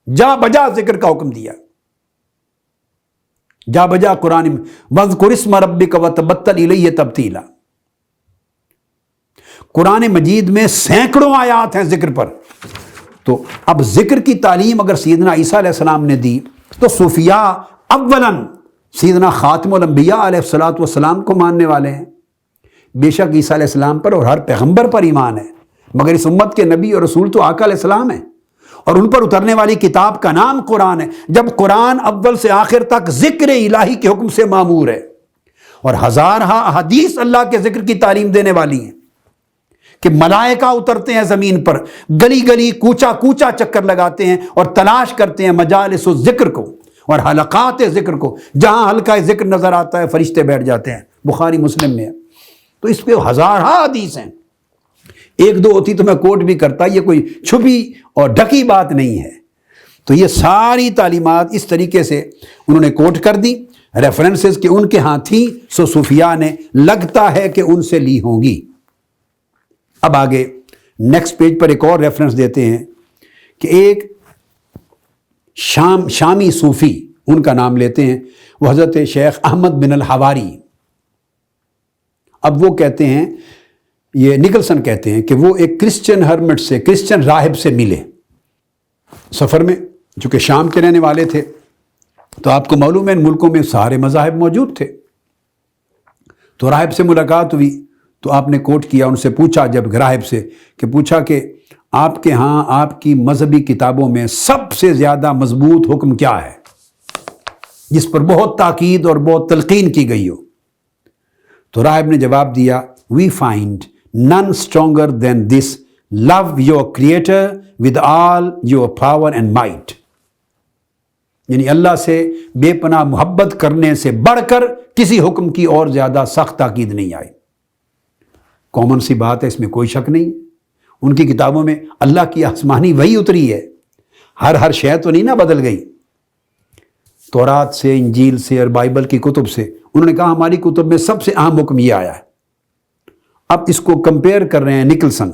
جا بجا ذکر کا حکم دیا، جا بجا قرآن میں وَاذْكُرِ اسْمَ رَبِّكَ وَتَبَتَّلْ إِلَيْهِ تَبْتِيلًا۔ قرآن مجید میں سینکڑوں آیات ہیں ذکر پر۔ تو اب ذکر کی تعلیم اگر سیدنا عیسیٰ علیہ السلام نے دی تو صوفیاء اولاً سیدنا خاتم الانبیاء علیہ الصلوۃ والسلام کو ماننے والے ہیں۔ بے شک عیسیٰ علیہ السلام پر اور ہر پیغمبر پر ایمان ہے، مگر اس امت کے نبی اور رسول تو آقا علیہ السلام ہیں، اور ان پر اترنے والی کتاب کا نام قرآن ہے۔ جب قرآن اول سے آخر تک ذکر الہی کے حکم سے مامور ہے، اور ہزارہ احادیث اللہ کے ذکر کی تعلیم دینے والی ہیں کہ ملائکہ اترتے ہیں زمین پر، گلی گلی کوچا کوچا چکر لگاتے ہیں اور تلاش کرتے ہیں مجالس الذکر کو اور حلقات ذکر کو، جہاں حلقہ ذکر نظر آتا ہے فرشتے بیٹھ جاتے ہیں۔ بخاری مسلم میں ہے۔ تو اس پہ ہزارہ حدیث ہیں، ایک دو ہوتی تو میں کوٹ بھی کرتا، یہ کوئی چھپی اور ڈھکی بات نہیں ہے۔ تو یہ ساری تعلیمات اس طریقے سے انہوں نے کوٹ کر دی، ریفرنسز کہ ان کے ہاں تھیں، سو صوفیاء نے لگتا ہے کہ ان سے لی ہوں گی۔ اب آگے نیکسٹ پیج پر ایک اور ریفرنس دیتے ہیں کہ ایک شامی صوفی، ان کا نام لیتے ہیں، وہ حضرت شیخ احمد بن الحواری۔ اب وہ کہتے ہیں، یہ نکلسن کہتے ہیں کہ وہ ایک کرسچن ہرمٹ سے، کرسچن راہب سے ملے سفر میں، چونکہ شام کے رہنے والے تھے، تو آپ کو معلوم ہے ان ملکوں میں سارے مذاہب موجود تھے۔ تو راہب سے ملاقات ہوئی تو آپ نے کوٹ کیا، ان سے پوچھا، جب راہب سے کہ پوچھا کہ آپ کے ہاں آپ کی مذہبی کتابوں میں سب سے زیادہ مضبوط حکم کیا ہے جس پر بہت تاکید اور بہت تلقین کی گئی ہو؟ تو راہب نے جواب دیا، We find none stronger than this: love your creator with all your power and might. یعنی اللہ سے بے پناہ محبت کرنے سے بڑھ کر کسی حکم کی اور زیادہ سخت تاکید نہیں آئی۔ کامن سی بات ہے، اس میں کوئی شک نہیں۔ ان کی کتابوں میں اللہ کی آسمانی وحی اتری ہے، ہر شے تو نہیں نہ بدل گئی۔ تورات سے، انجیل سے اور بائبل کی کتب سے انہوں نے کہا ہماری کتب میں سب سے اہم حکم یہ آیا ہے۔ اب اس کو کمپیئر کر رہے ہیں نکلسن،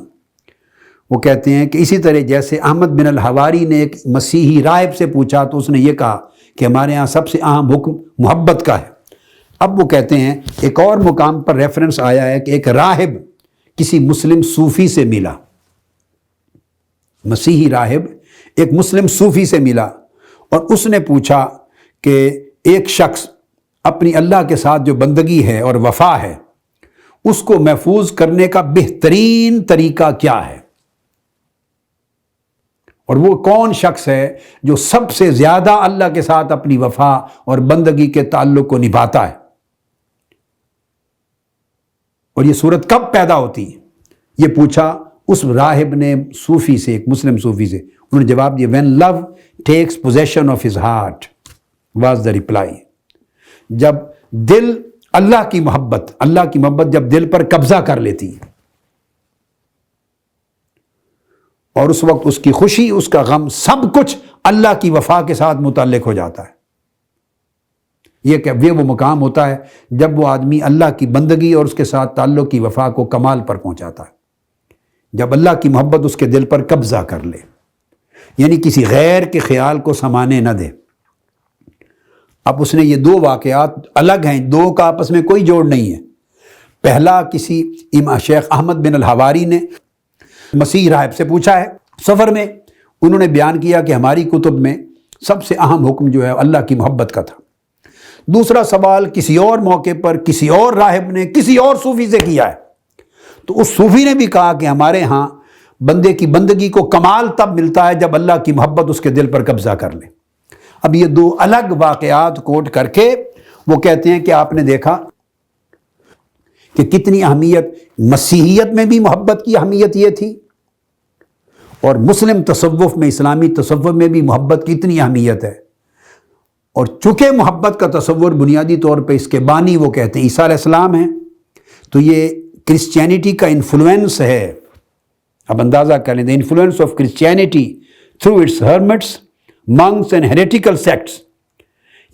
وہ کہتے ہیں کہ اسی طرح جیسے احمد بن الحواری نے ایک مسیحی راہب سے پوچھا تو اس نے یہ کہا کہ ہمارے ہاں سب سے اہم حکم محبت کا ہے۔ اب وہ کہتے ہیں ایک اور مقام پر ریفرنس آیا ہے کہ ایک راہب کسی مسلم صوفی سے ملا، مسیحی راہب ایک مسلم صوفی سے ملا، اور اس نے پوچھا کہ ایک شخص اپنی اللہ کے ساتھ جو بندگی ہے اور وفا ہے اس کو محفوظ کرنے کا بہترین طریقہ کیا ہے، اور وہ کون شخص ہے جو سب سے زیادہ اللہ کے ساتھ اپنی وفا اور بندگی کے تعلق کو نبھاتا ہے، اور یہ صورت کب پیدا ہوتی ہے؟ یہ پوچھا اس راہب نے صوفی سے، ایک مسلم صوفی سے، انہوں نے جواب دیا when love takes possession of his heart was the reply. جب دل اللہ کی محبت جب دل پر قبضہ کر لیتی ہے اور اس وقت اس کی خوشی، اس کا غم، سب کچھ اللہ کی وفا کے ساتھ متعلق ہو جاتا ہے. یہ وہ مقام ہوتا ہے جب وہ آدمی اللہ کی بندگی اور اس کے ساتھ تعلق کی وفا کو کمال پر پہنچاتا ہے، جب اللہ کی محبت اس کے دل پر قبضہ کر لے، یعنی کسی غیر کے خیال کو سمانے نہ دے. اب اس نے یہ دو واقعات الگ ہیں، دو کا آپس میں کوئی جوڑ نہیں ہے. پہلا کسی شیخ احمد بن الحواری نے مسیح راہب سے پوچھا ہے سفر میں، انہوں نے بیان کیا کہ ہماری کتب میں سب سے اہم حکم جو ہے اللہ کی محبت کا تھا. دوسرا سوال کسی اور موقع پر کسی اور راہب نے کسی اور صوفی سے کیا ہے، تو اس صوفی نے بھی کہا کہ ہمارے ہاں بندے کی بندگی کو کمال تب ملتا ہے جب اللہ کی محبت اس کے دل پر قبضہ کر لے. اب یہ دو الگ واقعات کوٹ کر کے وہ کہتے ہیں کہ آپ نے دیکھا کہ کتنی اہمیت مسیحیت میں بھی محبت کی اہمیت یہ تھی، اور مسلم تصوف میں، اسلامی تصوف میں بھی محبت کی اتنی اہمیت ہے. اور چونکہ محبت کا تصور بنیادی طور پہ اس کے بانی وہ کہتے ہیں عیسیٰ علیہ السلام ہیں، تو یہ کرسچینٹی کا انفلوئنس ہے. اب اندازہ کر لیں، the influence of Christianity through its hermits, monks and heretical sects،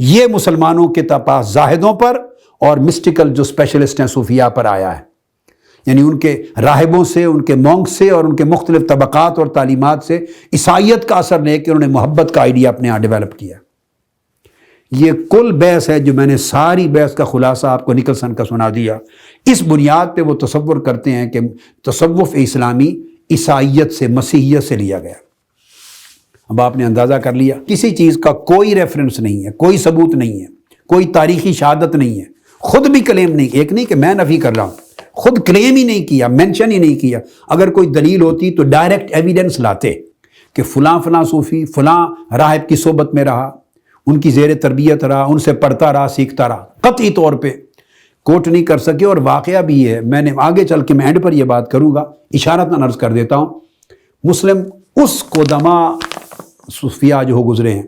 یہ مسلمانوں کے پاس زاہدوں پر اور مسٹیکل جو اسپیشلسٹ ہیں صوفیاء پر آیا ہے، یعنی ان کے راہبوں سے، ان کے مونک سے اور ان کے مختلف طبقات اور تعلیمات سے عیسائیت کا اثر لے کے انہوں نے محبت کا آئیڈیا اپنے یہاں ڈیولپ کیا. یہ کل بحث ہے جو میں نے ساری بحث کا خلاصہ آپ کو نکلسن کا سنا دیا. اس بنیاد پہ وہ تصور کرتے ہیں کہ تصوف اسلامی عیسائیت سے، مسیحیت سے لیا گیا. اب آپ نے اندازہ کر لیا، کسی چیز کا کوئی ریفرنس نہیں ہے، کوئی ثبوت نہیں ہے، کوئی تاریخی شہادت نہیں ہے، خود بھی کلیم نہیں، ایک نہیں کہ میں نفی کر رہا ہوں، خود کلیم ہی نہیں کیا، مینشن ہی نہیں کیا. اگر کوئی دلیل ہوتی تو ڈائریکٹ ایویڈنس لاتے کہ فلاں فلاں صوفی فلاں راہب کی صحبت میں رہا، ان کی زیر تربیت رہا، ان سے پڑھتا رہا، سیکھتا رہا. قطعی طور پہ کوٹ نہیں کر سکے. اور واقعہ بھی ہے، میں نے آگے چل کے میں اینڈ پر یہ بات کروں گا، اشارتاً عرض کر دیتا ہوں، مسلم اس قدما صوفیاء جو ہو گزرے ہیں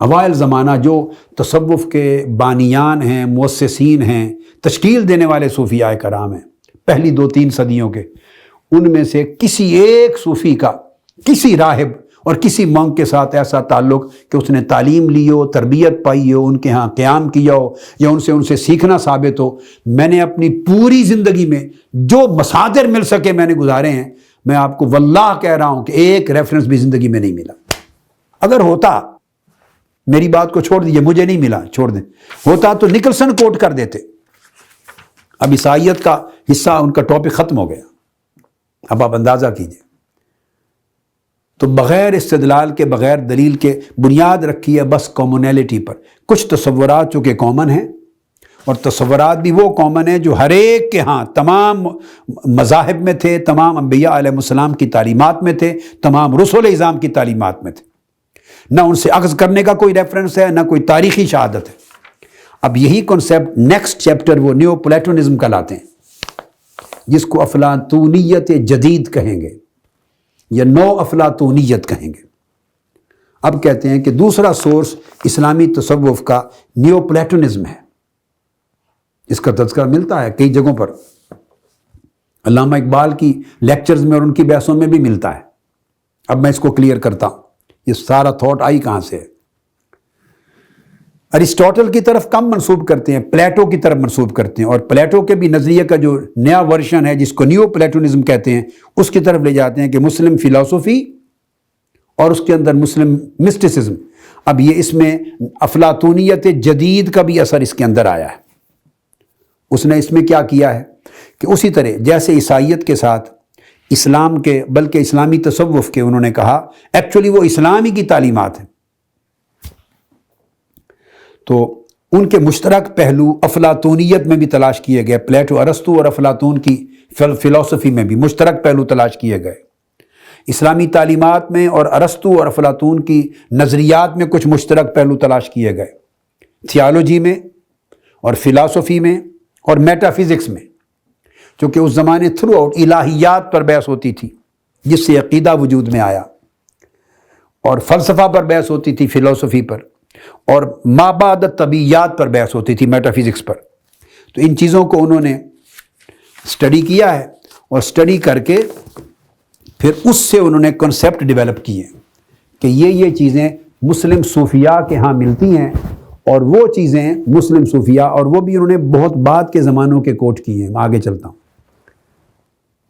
اوائل زمانہ، جو تصوف کے بانیان ہیں، مؤسسین ہیں، تشکیل دینے والے صوفیاء کرام ہیں پہلی 2-3 صدیوں کے، ان میں سے کسی ایک صوفی کا کسی راہب اور کسی مونک کے ساتھ ایسا تعلق کہ اس نے تعلیم لی ہو، تربیت پائی ہو، ان کے ہاں قیام کیا ہو یا ان سے سیکھنا ثابت ہو، میں نے اپنی پوری زندگی میں جو مصادر مل سکے میں نے گزارے ہیں. میں آپ کو واللہ کہہ رہا ہوں کہ ایک ریفرنس بھی زندگی میں نہیں ملا. اگر ہوتا، میری بات کو چھوڑ دیجئے، مجھے نہیں ملا، چھوڑ دیں، ہوتا تو نکلسن کوٹ کر دیتے. اب عیسائیت کا حصہ ان کا ٹاپک ختم ہو گیا. اب آپ اندازہ کیجئے. تو بغیر استدلال کے، بغیر دلیل کے بنیاد رکھی ہے بس کامنیلٹی پر. کچھ تصورات چونکہ کامن ہیں، اور تصورات بھی وہ کامن ہیں جو ہر ایک کے ہاں تمام مذاہب میں تھے، تمام انبیاء علیہ السلام کی تعلیمات میں تھے، تمام رسول اعظام کی تعلیمات میں تھے. نہ ان سے اخذ کرنے کا کوئی ریفرنس ہے، نہ کوئی تاریخی شہادت ہے. اب یہی کنسیپٹ نیکسٹ چیپٹر وہ نیو پلیٹونزم کا لاتے ہیں، جس کو افلاطونیت جدید کہیں گے یا نو افلاطونیت کہیں گے. اب کہتے ہیں کہ دوسرا سورس اسلامی تصوف کا نیو پلیٹونزم ہے. اس کا تذکرہ ملتا ہے کئی جگہوں پر، علامہ اقبال کی لیکچرز میں اور ان کی بحثوں میں بھی ملتا ہے. اب میں اس کو کلیئر کرتا ہوں، یہ سارا تھاٹ آئی کہاں سے ہے. ارسطاٹل کی طرف کم منسوب کرتے ہیں، پلیٹو کی طرف منسوب کرتے ہیں، اور پلیٹو کے بھی نظریے کا جو نیا ورژن ہے جس کو نیو پلیٹونزم کہتے ہیں، اس کی طرف لے جاتے ہیں کہ مسلم فلسفی اور اس کے اندر مسلم مسٹسزم. اب یہ اس میں افلاطونیت جدید کا بھی اثر اس کے اندر آیا ہے. اس نے اس میں کیا کیا ہے کہ اسی طرح جیسے عیسائیت کے ساتھ اسلام کے، بلکہ اسلامی تصوف کے، انہوں نے کہا ایکچولی وہ اسلامی کی تعلیمات ہیں، تو ان کے مشترک پہلو افلاطونیت میں بھی تلاش کیے گئے. پلیٹو، ارسطو اور افلاطون کی فلسفی میں بھی مشترک پہلو تلاش کیے گئے. اسلامی تعلیمات میں اور ارسطو اور افلاطون کی نظریات میں کچھ مشترک پہلو تلاش کیے گئے. تھیالوجی میں اور فلسفی میں اور میٹا فزکس میں، چونکہ اس زمانے تھرو آؤٹ الہیات پر بحث ہوتی تھی، جس سے عقیدہ وجود میں آیا، اور فلسفہ پر بحث ہوتی تھی، فلسفی پر، اور ما بعد طبیعیات پر بحث ہوتی تھی، میٹا فزکس پر۔ تو ان چیزوں کو انہوں نے اسٹڈی کیا ہے، اور اسٹڈی کر کے پھر اس سے انہوں نے کنسیپٹ ڈیولپ کیے کہ یہ چیزیں مسلم صوفیاء کے ہاں ملتی ہیں، اور وہ چیزیں مسلم صوفیاء، اور وہ بھی انہوں نے بہت بعد کے زمانوں کے کوٹ کیے ہیں، میں آگے چلتا ہوں۔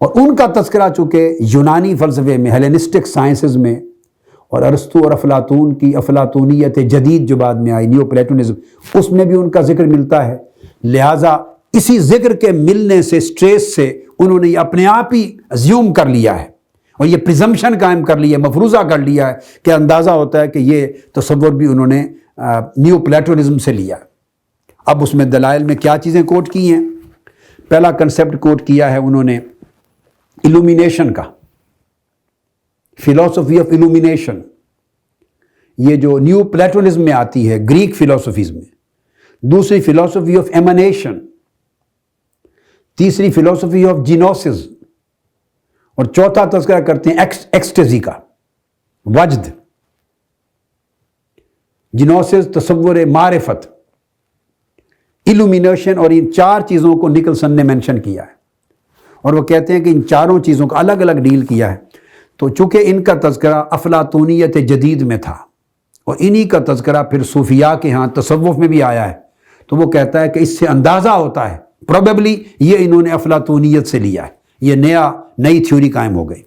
اور ان کا تذکرہ چونکہ یونانی فلسفے میں، ہیلینسٹک سائنسز میں، اور ارسطو اور افلاطون کی افلاطونیت جدید جو بعد میں آئی، نیو پلیٹونزم، اس میں بھی ان کا ذکر ملتا ہے۔ لہٰذا اسی ذکر کے ملنے سے، اسٹریس سے، انہوں نے یہ اپنے آپ ہی ازیوم کر لیا ہے، اور یہ پریزمپشن قائم کر لیا ہے، مفروضہ کر لیا ہے کہ اندازہ ہوتا ہے کہ یہ تصور بھی انہوں نے نیو پلیٹونزم سے لیا۔ اب اس میں دلائل میں کیا چیزیں کوٹ کی ہیں؟ پہلا کنسیپٹ کوٹ کیا ہے انہوں نے ایلومینیشن کا، فلاسفی آف ایلومینیشن، یہ جو نیو پلیٹونزم میں آتی ہے گریک فلاسفیز میں۔ دوسری فلاسفی آف ایمانیشن، تیسری فلاسفی آف جینوسز، اور چوتھا تذکرہ کرتے ہیں ایکسٹیزی کا، وجد، جینوسز تصور معرفت، ایلومینیشن، اور ان چار چیزوں کو نکلسن نے مینشن کیا ہے، اور وہ کہتے ہیں کہ ان چاروں چیزوں کا الگ الگ ڈیل کیا ہے۔ تو چونکہ ان کا تذکرہ افلاطونیت جدید میں تھا، اور انہی کا تذکرہ پھر صوفیاء کے ہاں تصوف میں بھی آیا ہے، تو وہ کہتا ہے کہ اس سے اندازہ ہوتا ہے پروبیبلی یہ انہوں نے افلاطونیت سے لیا ہے، یہ نئی تھیوری قائم ہو گئی۔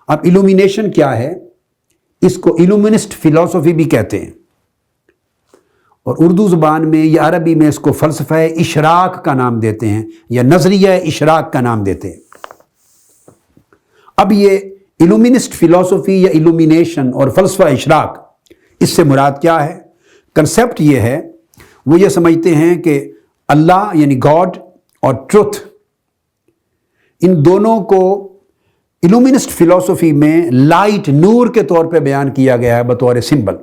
اب ایلومینیشن کیا ہے؟ اس کو ایلومنسٹ فلاسفی بھی کہتے ہیں، اور اردو زبان میں یا عربی میں اس کو فلسفہ اشراق کا نام دیتے ہیں، یا نظریہ اشراق کا نام دیتے ہیں۔ اب یہ ایلومنسٹ فلاسفی یا ایلومینیشن اور فلسفہ اشراق، اس سے مراد کیا ہے؟ کنسیپٹ یہ ہے، وہ یہ سمجھتے ہیں کہ اللہ یعنی گاڈ اور ٹروتھ، ان دونوں کو ایلومنسٹ فلاسفی میں لائٹ، نور کے طور پہ بیان کیا گیا ہے بطور سمبل۔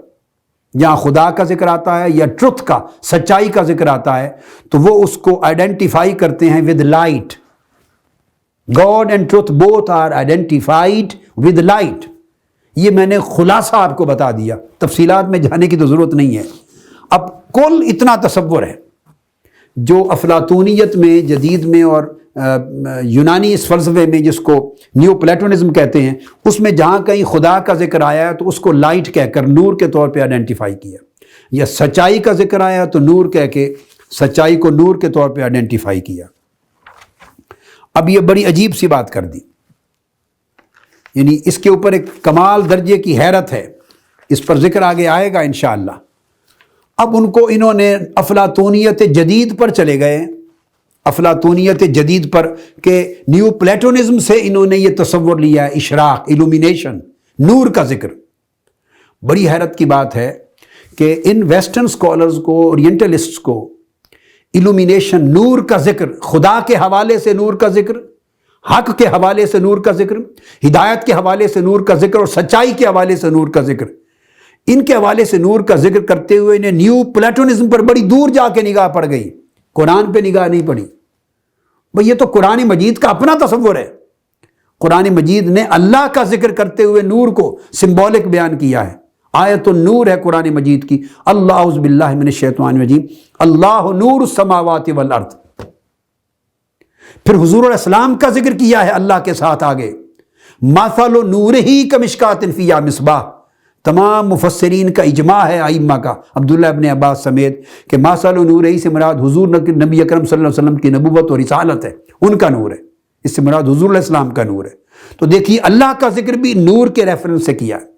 جہاں خدا کا ذکر آتا ہے یا ٹروتھ کا، سچائی کا ذکر آتا ہے، تو وہ اس کو آئیڈینٹیفائی کرتے ہیں with light. God and truth both are identified with light. یہ میں نے خلاصہ آپ کو بتا دیا، تفصیلات میں جانے کی تو ضرورت نہیں ہے۔ اب کل اتنا تصور ہے جو افلاطونیت میں جدید میں اور یونانی اس فلسفے میں جس کو نیو پلیٹونزم کہتے ہیں، اس میں جہاں کہیں خدا کا ذکر آیا ہے تو اس کو لائٹ کہہ کر نور کے طور پہ آئیڈینٹیفائی کیا، یا سچائی کا ذکر آیا تو نور کہہ کے سچائی کو نور کے طور پہ آئیڈینٹیفائی کیا۔ اب یہ بڑی عجیب سی بات کر دی، یعنی اس کے اوپر ایک کمال درجے کی حیرت ہے، اس پر ذکر آگے آئے گا انشاءاللہ۔ اب ان کو انہوں نے افلاطونیت جدید پر چلے گئے، افلاطونیت جدید پر، کہ نیو پلیٹونزم سے انہوں نے یہ تصور لیا ہے اشراق، ایلومینیشن، نور کا ذکر۔ بڑی حیرت کی بات ہے کہ ان ویسٹرن سکولرز کو، اورینٹلسٹس کو، ایلومینیشن، نور کا ذکر، خدا کے حوالے سے نور کا ذکر، حق کے حوالے سے نور کا ذکر، ہدایت کے حوالے سے نور کا ذکر، اور سچائی کے حوالے سے نور کا ذکر، ان کے حوالے سے نور کا ذکر کرتے ہوئے انہیں نیو پلیٹونزم پر بڑی دور جا کے نگاہ پڑ گئی، قرآن پہ نگاہ نہیں پڑی۔ بھئی یہ تو قرآن مجید کا اپنا تصور ہے۔ قرآن مجید نے اللہ کا ذکر کرتے ہوئے نور کو سمبولک بیان کیا ہے۔ آیت النور ہے قرآن مجید کی، اللہ اعوذ باللہ من الشیطان الرجیم، اللہ نور السماوات والارض۔ پھر حضور علیہ السلام کا ذکر کیا ہے اللہ کے ساتھ آگے، مثل نورہ کمشکات فیہا مصباح۔ تمام مفسرین کا اجماع ہے، ائمہ کا، عبداللہ ابن عباس سمیت، کہ مثل نورہ سے مراد حضور نبی اکرم صلی اللہ علیہ وسلم کی نبوت اور رسالت ہے، ان کا نور ہے، اس سے مراد حضور علیہ السلام کا نور ہے۔ تو دیکھیے اللہ کا ذکر بھی نور کے ریفرنس سے کیا ہے،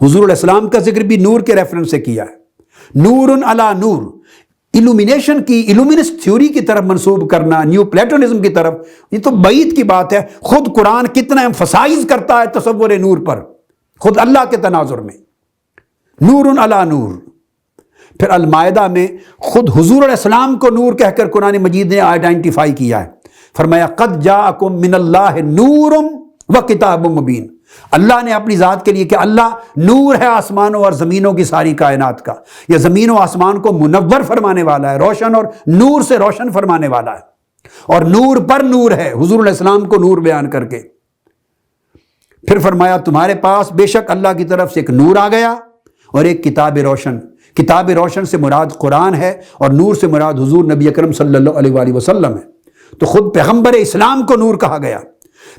حضور علیہ السلام کا ذکر بھی نور کے ریفرنس سے کیا ہے۔ نور علی نور، ایلومینیشن کی، ایلومینسٹ تھیوری کی طرف منسوب کرنا، نیو پلیٹونزم کی طرف، یہ تو بعید کی بات ہے۔ خود قرآن کتنا ایمفسائز کرتا ہے تصور نور پر، خود اللہ کے تناظر میں، نور علی نور۔ پھر المائدہ میں خود حضور علیہ السلام کو نور کہہ کر قرآن مجید نے آئیڈینٹیفائی کیا ہے، فرمایا قد جاءکم من اللہ نور و کتاب مبین۔ اللہ نے اپنی ذات کے لیے کہ اللہ نور ہے آسمانوں اور زمینوں کی ساری کائنات کا، یا زمین و آسمان کو منور فرمانے والا ہے، روشن اور نور سے روشن فرمانے والا ہے، اور نور پر نور ہے، حضور علیہ السلام کو نور بیان کر کے۔ پھر فرمایا تمہارے پاس بے شک اللہ کی طرف سے ایک نور آ گیا اور ایک کتاب روشن. کتاب روشن سے مراد قرآن ہے اور نور سے مراد حضور نبی اکرم صلی اللہ علیہ وآلہ وسلم ہے. تو خود پیغمبر اسلام کو نور کہا گیا.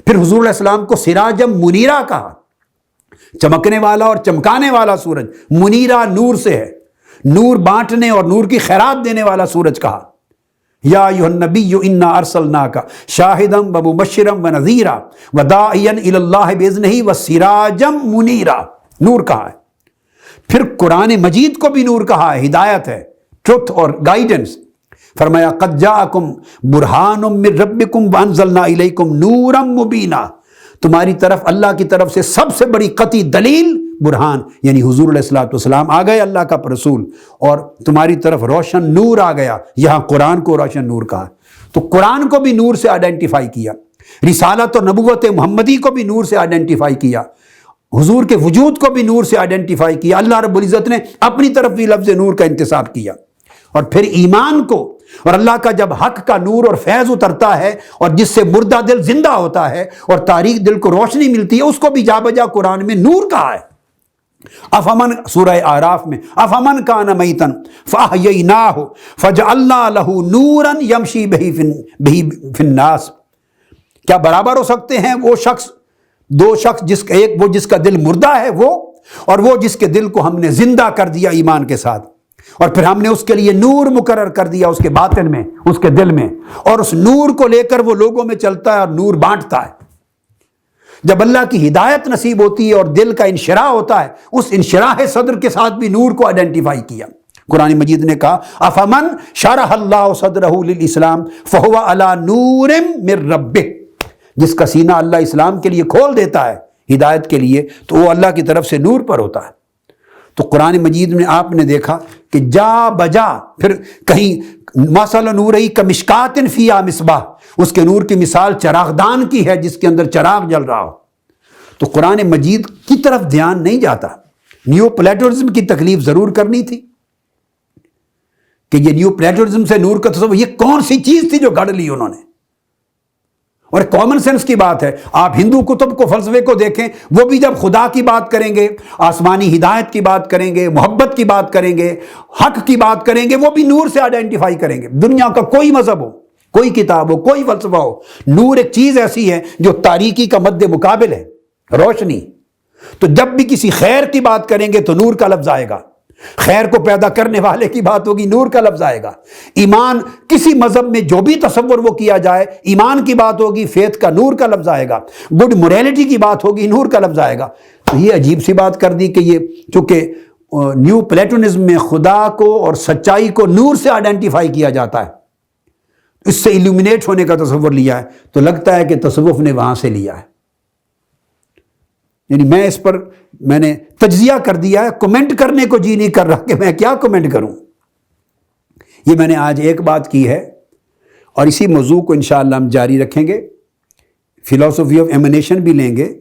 پھر حضور علیہ السلام کو سراجم منیرہ کہا، چمکنے والا اور چمکانے والا سورج. منیرہ نور سے ہے، نور بانٹنے اور نور کی خیرات دینے والا سورج کہا. یا ایھا النبی انا ارسلناک شاہدا ومبشرا ونذیرا وداعیا الی اللہ باذنہ وسراجا منیرا، نور کہا ہے. پھر قرآن مجید کو بھی نور کہا ہے، ہدایت ہے، ٹروتھ اور گائیڈنس. فرمایا قد جاءکم برہان من ربکم وانزلنا الیکم نورا مبینا، تمہاری طرف اللہ کی طرف سے سب سے بڑی قطعی دلیل برہان یعنی حضور علیہ الصلوۃ والسلام آ گئے، اللہ کا رسول، اور تمہاری طرف روشن نور آ گیا. یہاں قرآن کو روشن نور کہا. تو قرآن کو بھی نور سے آئیڈینٹیفائی کیا، رسالت اور نبوت محمدی کو بھی نور سے آئیڈینٹیفائی کیا، حضور کے وجود کو بھی نور سے آئیڈینٹیفائی کیا. اللہ رب العزت نے اپنی طرف بھی لفظ نور کا انتصاب کیا. اور پھر ایمان کو اور اللہ کا جب حق کا نور اور فیض اترتا ہے اور جس سے مردہ دل زندہ ہوتا ہے اور تاریک دل کو روشنی ملتی ہے، اس کو بھی جا بجا قرآن میں نور کہا ہے. افمن سورہ اعراف میں افمن کان میتا فاحییناہ فجعلنا لہ نورا یمشی بہ فی الناس، کیا برابر ہو سکتے ہیں وہ شخص، دو شخص، ایک وہ جس کا دل مردہ ہے وہ، اور وہ جس کے دل کو ہم نے زندہ کر دیا ایمان کے ساتھ، اور پھر ہم نے اس کے لیے نور مقرر کر دیا اس کے باطن میں، اس کے دل میں، اور اس نور کو لے کر وہ لوگوں میں چلتا ہے اور نور بانٹتا ہے. جب اللہ کی ہدایت نصیب ہوتی ہے اور دل کا انشراح ہوتا ہے، اس انشراح صدر کے ساتھ بھی نور کو آئیڈینٹیفائی کیا. قرآن مجید نے کہا افمن شرح اللہ صدرہ للاسلام فہو علی نور من ربہ، جس کا سینہ اللہ اسلام کے لیے کھول دیتا ہے ہدایت کے لیے تو وہ اللہ کی طرف سے نور پر ہوتا ہے. تو قرآن مجید میں آپ نے دیکھا کہ جا بجا، پھر کہیں مثل نورہ کمشکات فیہا مصباح، اس کے نور کی مثال چراغدان کی ہے جس کے اندر چراغ جل رہا ہو. تو قرآن مجید کی طرف دھیان نہیں جاتا. نیو پلیٹورزم کی تکلیف ضرور کرنی تھی کہ یہ نیو پلیٹورزم سے نور کا تصور، یہ کون سی چیز تھی جو گھڑ لی انہوں نے. اور کامن سینس کی بات ہے، آپ ہندو کتب کو، فلسفے کو دیکھیں، وہ بھی جب خدا کی بات کریں گے، آسمانی ہدایت کی بات کریں گے، محبت کی بات کریں گے، حق کی بات کریں گے، وہ بھی نور سے آئیڈینٹیفائی کریں گے. دنیا کا کوئی مذہب ہو، کوئی کتاب ہو، کوئی فلسفہ ہو، نور ایک چیز ایسی ہے جو تاریکی کا مد مقابل ہے، روشنی. تو جب بھی کسی خیر کی بات کریں گے تو نور کا لفظ آئے گا، خیر کو پیدا کرنے والے کی بات ہوگی، نور کا لفظ آئے گا. ایمان، کسی مذہب میں جو بھی تصور وہ کیا جائے، ایمان کی بات ہوگی، فیتھ کا نور کا لفظ آئے گا. گڈ موریلٹی کی بات ہوگی، نور کا لفظ آئے گا. تو یہ عجیب سی بات کر دی کہ یہ چونکہ نیو پلیٹونزم میں خدا کو اور سچائی کو نور سے آئیڈینٹیفائی کیا جاتا ہے، اس سے ایلومینیٹ ہونے کا تصور لیا ہے، تو لگتا ہے کہ تصوف نے وہاں سے لیا ہے. یعنی میں اس پر میں نے تجزیہ کر دیا ہے، کمنٹ کرنے کو جی نہیں کر رہا کہ میں کیا کمنٹ کروں. یہ میں نے آج ایک بات کی ہے اور اسی موضوع کو انشاءاللہ ہم جاری رکھیں گے. فلاسفی آف ایمنیشن بھی لیں گے،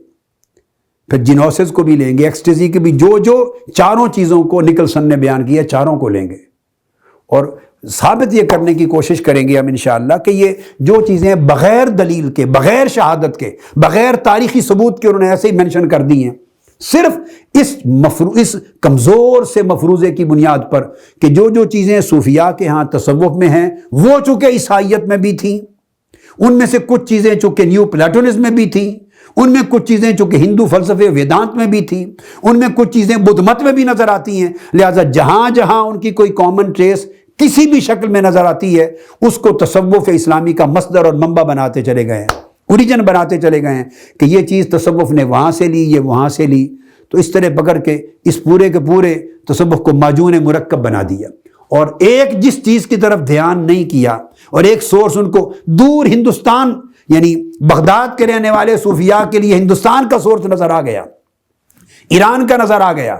پھر جینوسس کو بھی لیں گے، ایکسٹیزی کے بھی، جو چاروں چیزوں کو نکلسن نے بیان کیا، چاروں کو لیں گے اور ثابت یہ کرنے کی کوشش کریں گے ہم انشاءاللہ کہ یہ جو چیزیں بغیر دلیل کے، بغیر شہادت کے، بغیر تاریخی ثبوت کے انہوں نے ایسے ہی مینشن کر دی ہیں، صرف اس کمزور سے مفروضے کی بنیاد پر کہ جو چیزیں صوفیاء کے ہاں تصوف میں ہیں وہ چونکہ عیسائیت میں بھی تھیں، ان میں سے کچھ چیزیں چونکہ نیو پلیٹونزم میں بھی تھیں، ان میں کچھ چیزیں چونکہ ہندو فلسفے ویدانت میں بھی تھیں، ان میں کچھ چیزیں بدھ مت میں بھی نظر آتی ہیں. لہٰذا جہاں جہاں ان کی کوئی کامن ٹریس کسی بھی شکل میں نظر آتی ہے، اس کو تصوف اسلامی کا مصدر اور منبع بناتے چلے گئے ہیں، اوریجن بناتے چلے گئے ہیں کہ یہ چیز تصوف نے وہاں سے لی، یہ وہاں سے لی. تو اس طرح پکڑ کے اس پورے کے پورے تصوف کو معجون مرکب بنا دیا اور ایک جس چیز کی طرف دھیان نہیں کیا اور ایک سورس ان کو دور ہندوستان یعنی بغداد کے رہنے والے صوفیاء کے لیے ہندوستان کا سورس نظر آ گیا، ایران کا نظر آ گیا،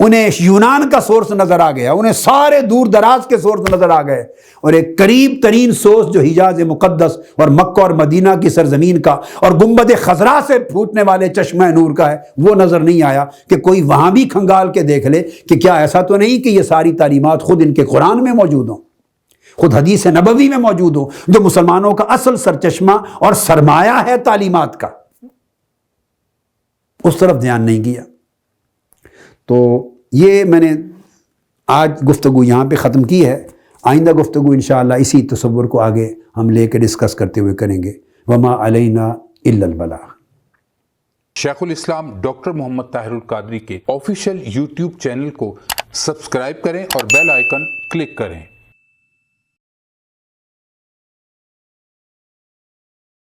انہیں یونان کا سورس نظر آ گیا، انہیں سارے دور دراز کے سورس نظر آ گئے، اور ایک قریب ترین سورس جو حجاز مقدس اور مکہ اور مدینہ کی سرزمین کا اور گنبد خضرا سے پھوٹنے والے چشمہ نور کا ہے، وہ نظر نہیں آیا کہ کوئی وہاں بھی کھنگال کے دیکھ لے کہ کیا ایسا تو نہیں کہ یہ ساری تعلیمات خود ان کے قرآن میں موجود ہوں، خود حدیث نبوی میں موجود ہوں، جو مسلمانوں کا اصل سرچشمہ اور سرمایہ ہے تعلیمات کا. اس طرف دھیان نہیں کیا. تو یہ میں نے آج گفتگو یہاں پہ ختم کی ہے. آئندہ گفتگو انشاءاللہ اسی تصور کو آگے ہم لے کے ڈسکس کرتے ہوئے کریں گے. وما علینا الا البلاغ. شیخ الاسلام ڈاکٹر محمد طاہر القادری کے آفیشیل یوٹیوب چینل کو سبسکرائب کریں اور بیل آئیکن کلک کریں.